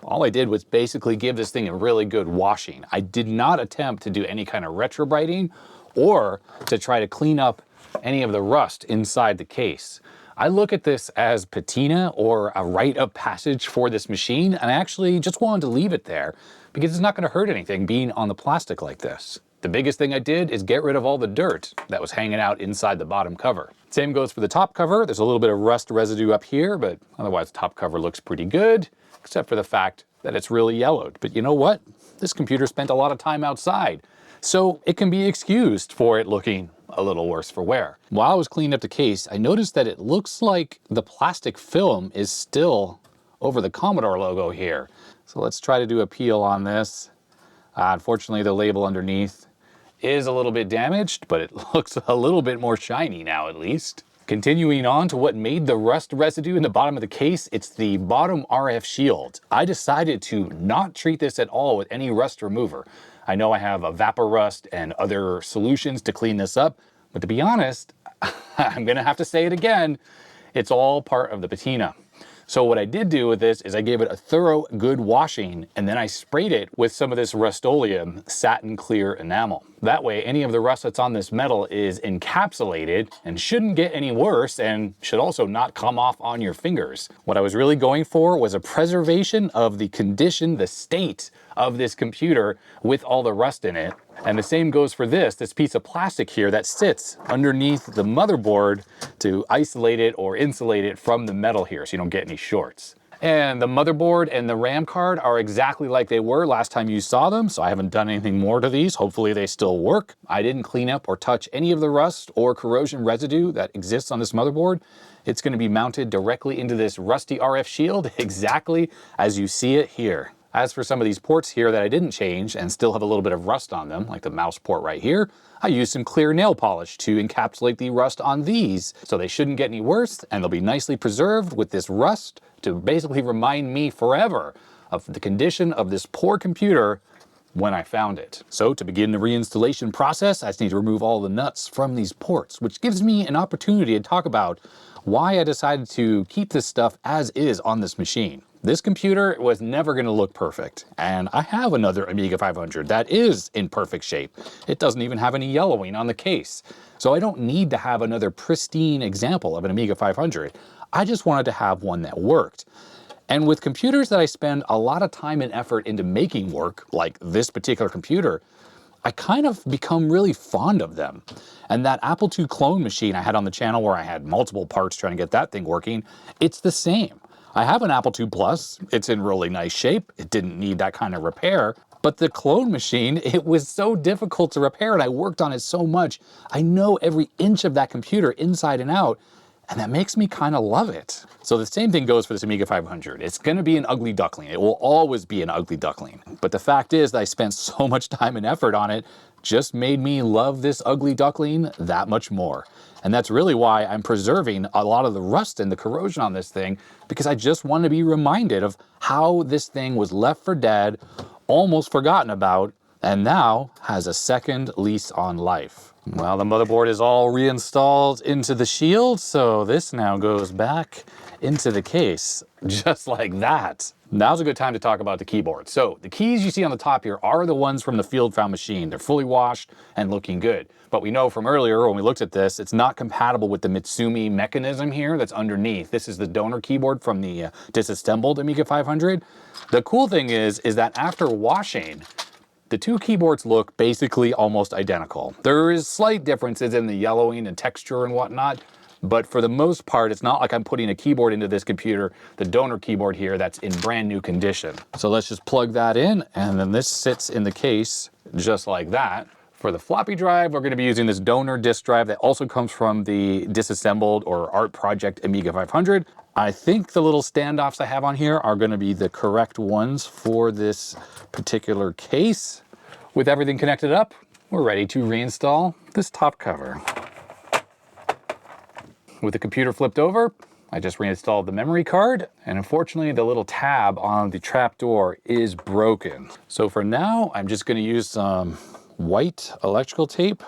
All I did was basically give this thing a really good washing. I did not attempt to do any kind of retrobriting or to try to clean up any of the rust inside the case. I look at this as patina or a rite of passage for this machine, and I actually just wanted to leave it there because it's not going to hurt anything being on the plastic like this. The biggest thing I did is get rid of all the dirt that was hanging out inside the bottom cover. Same goes for the top cover. There's a little bit of rust residue up here, but otherwise the top cover looks pretty good, except for the fact that it's really yellowed. But you know what? This computer spent a lot of time outside, so it can be excused for it looking a little worse for wear. While I was cleaning up the case, I noticed that it looks like the plastic film is still over the Commodore logo here. So let's try to do a peel on this. Unfortunately, the label underneath is a little bit damaged, but it looks a little bit more shiny now at least. Continuing on to what made the rust residue in the bottom of the case, it's the bottom RF shield. I decided to not treat this at all with any rust remover. I know I have a Vapor Rust and other solutions to clean this up, but to be honest, I'm gonna have to say it again, it's all part of the patina. So what I did do with this is I gave it a thorough good washing, and then I sprayed it with some of this Rust-Oleum satin clear enamel. That way any of the rust that's on this metal is encapsulated and shouldn't get any worse, and should also not come off on your fingers. What I was really going for was a preservation of the condition, the state of this computer with all the rust in it. And the same goes for this piece of plastic here that sits underneath the motherboard to isolate it or insulate it from the metal here so you don't get any shorts. And the motherboard and the RAM card are exactly like they were last time you saw them, so I haven't done anything more to these. Hopefully they still work. I didn't clean up or touch any of the rust or corrosion residue that exists on this motherboard. It's going to be mounted directly into this rusty RF shield, exactly as you see it here. As for some of these ports here that I didn't change and still have a little bit of rust on them, like the mouse port right here, I used some clear nail polish to encapsulate the rust on these, so they shouldn't get any worse, and they'll be nicely preserved with this rust to basically remind me forever of the condition of this poor computer when I found it. So to begin the reinstallation process, I just need to remove all the nuts from these ports, which gives me an opportunity to talk about why I decided to keep this stuff as is on this machine. This computer was never going to look perfect, and I have another Amiga 500 that is in perfect shape. It doesn't even have any yellowing on the case, so I don't need to have another pristine example of an Amiga 500. I just wanted to have one that worked. And with computers that I spend a lot of time and effort into making work, like this particular computer, I kind of become really fond of them. And that Apple II clone machine I had on the channel where I had multiple parts trying to get that thing working, it's the same. I have an Apple II Plus, it's in really nice shape, it didn't need that kind of repair, but the clone machine, it was so difficult to repair and I worked on it so much. I know every inch of that computer inside and out, and that makes me kind of love it. So the same thing goes for this Amiga 500. It's gonna be an ugly duckling. It will always be an ugly duckling. But the fact is that I spent so much time and effort on it, just made me love this ugly duckling that much more. And that's really why I'm preserving a lot of the rust and the corrosion on this thing, because I just want to be reminded of how this thing was left for dead, almost forgotten about, and now has a second lease on life. Well, the motherboard is all reinstalled into the shield, so this now goes back into the case, just like that. Now's a good time to talk about the keyboard. So the keys you see on the top here are the ones from the Field Found machine. They're fully washed and looking good. But we know from earlier when we looked at this, it's not compatible with the Mitsumi mechanism here that's underneath. This is the donor keyboard from the disassembled Amiga 500. The cool thing is that after washing, the two keyboards look basically almost identical. There is slight differences in the yellowing and texture and whatnot, but for the most part, it's not like I'm putting a keyboard into this computer, the donor keyboard here, that's in brand new condition. So let's just plug that in, and then this sits in the case just like that. For the floppy drive, we're gonna be using this donor disk drive that also comes from the disassembled or art project Amiga 500. I think the little standoffs I have on here are gonna be the correct ones for this particular case. With everything connected up, we're ready to reinstall this top cover. With the computer flipped over, I just reinstalled the memory card, and unfortunately the little tab on the trapdoor is broken. So for now, I'm just gonna use some white electrical tape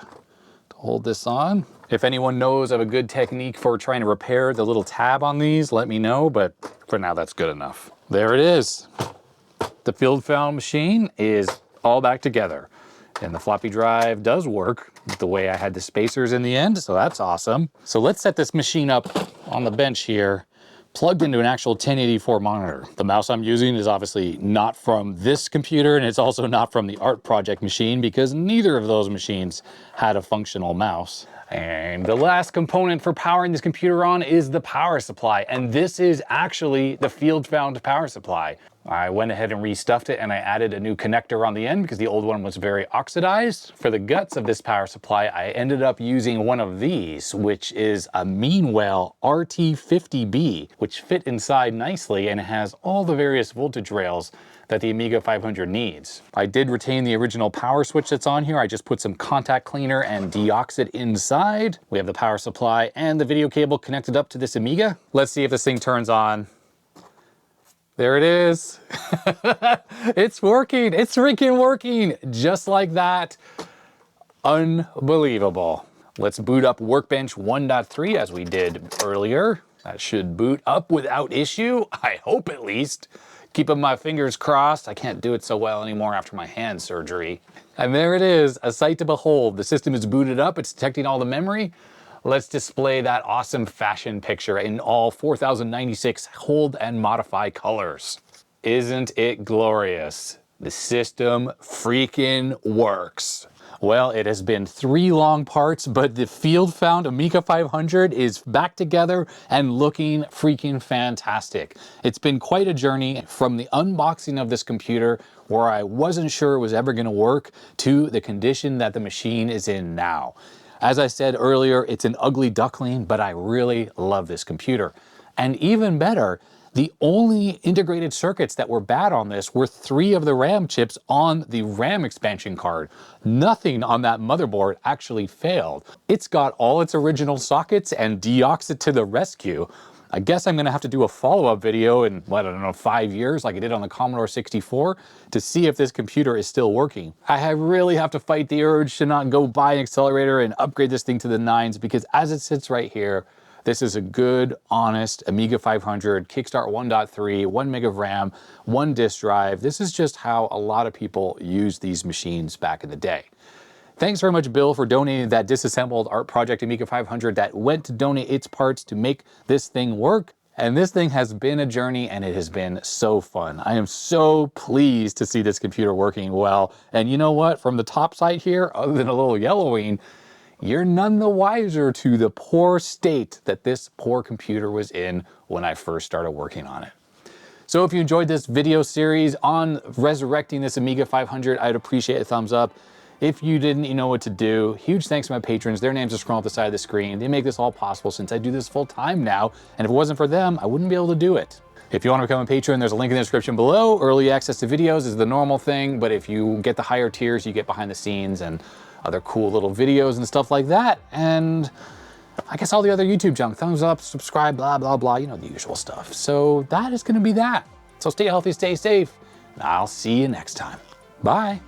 to hold this on. If anyone knows of a good technique for trying to repair the little tab on these, let me know, but for now that's good enough. There it is. The Field Found machine is all back together. And the floppy drive does work the way I had the spacers in the end, so that's awesome. So let's set this machine up on the bench here, plugged into an actual 1084 monitor. The mouse I'm using is obviously not from this computer, and it's also not from the art project machine because neither of those machines had a functional mouse. And the last component for powering this computer on is the power supply, and this is actually the Field Found power supply. I went ahead and restuffed it and I added a new connector on the end because the old one was very oxidized. For the guts of this power supply, I ended up using one of these, which is a Meanwell RT50B, which fit inside nicely and has all the various voltage rails that the Amiga 500 needs. I did retain the original power switch that's on here. I just put some contact cleaner and Deoxit inside. We have the power supply and the video cable connected up to this Amiga. Let's see if this thing turns on. There it is. It's working. It's freaking working. Just like that. Unbelievable. Let's boot up Workbench 1.3 as we did earlier. That should boot up without issue. I hope at least. Keeping my fingers crossed. I can't do it so well anymore after my hand surgery. And there it is, a sight to behold. The system is booted up. It's detecting all the memory. Let's display that awesome fashion picture in all 4096 hold and modify colors. Isn't it glorious? The system freaking works. Well, it has been 3 long parts, but the Field Found Amiga 500 is back together and looking freaking fantastic. It's been quite a journey from the unboxing of this computer, where I wasn't sure it was ever gonna work, to the condition that the machine is in now. As I said earlier, it's an ugly duckling, but I really love this computer. And even better, the only integrated circuits that were bad on this were 3 of the RAM chips on the RAM expansion card. Nothing on that motherboard actually failed. It's got all its original sockets and Deoxit to the rescue. I guess I'm gonna have to do a follow-up video in, I don't know, 5 years like I did on the Commodore 64 to see if this computer is still working. I really have to fight the urge to not go buy an accelerator and upgrade this thing to the 9s, because as it sits right here, this is a good, honest Amiga 500, Kickstart 1.3, 1 meg of RAM, 1 disk drive. This is just how a lot of people used these machines back in the day. Thanks very much, Bill, for donating that disassembled art project Amiga 500 that went to donate its parts to make this thing work. And this thing has been a journey, and it has been so fun. I am so pleased to see this computer working well. And you know what? From the top side here, other than a little yellowing, you're none the wiser to the poor state that this poor computer was in when I first started working on it. So if you enjoyed this video series on resurrecting this Amiga 500, I'd appreciate a thumbs up. If you didn't, you know what to do. Huge thanks to my patrons. Their names are scrolling off the side of the screen. They make this all possible since I do this full time now. And if it wasn't for them, I wouldn't be able to do it. If you want to become a patron, there's a link in the description below. Early access to videos is the normal thing, but if you get the higher tiers, you get behind the scenes and other cool little videos and stuff like that. And I guess all the other YouTube junk, thumbs up, subscribe, blah, blah, blah, you know, the usual stuff. So that is going to be that. So stay healthy, stay safe, and I'll see you next time. Bye.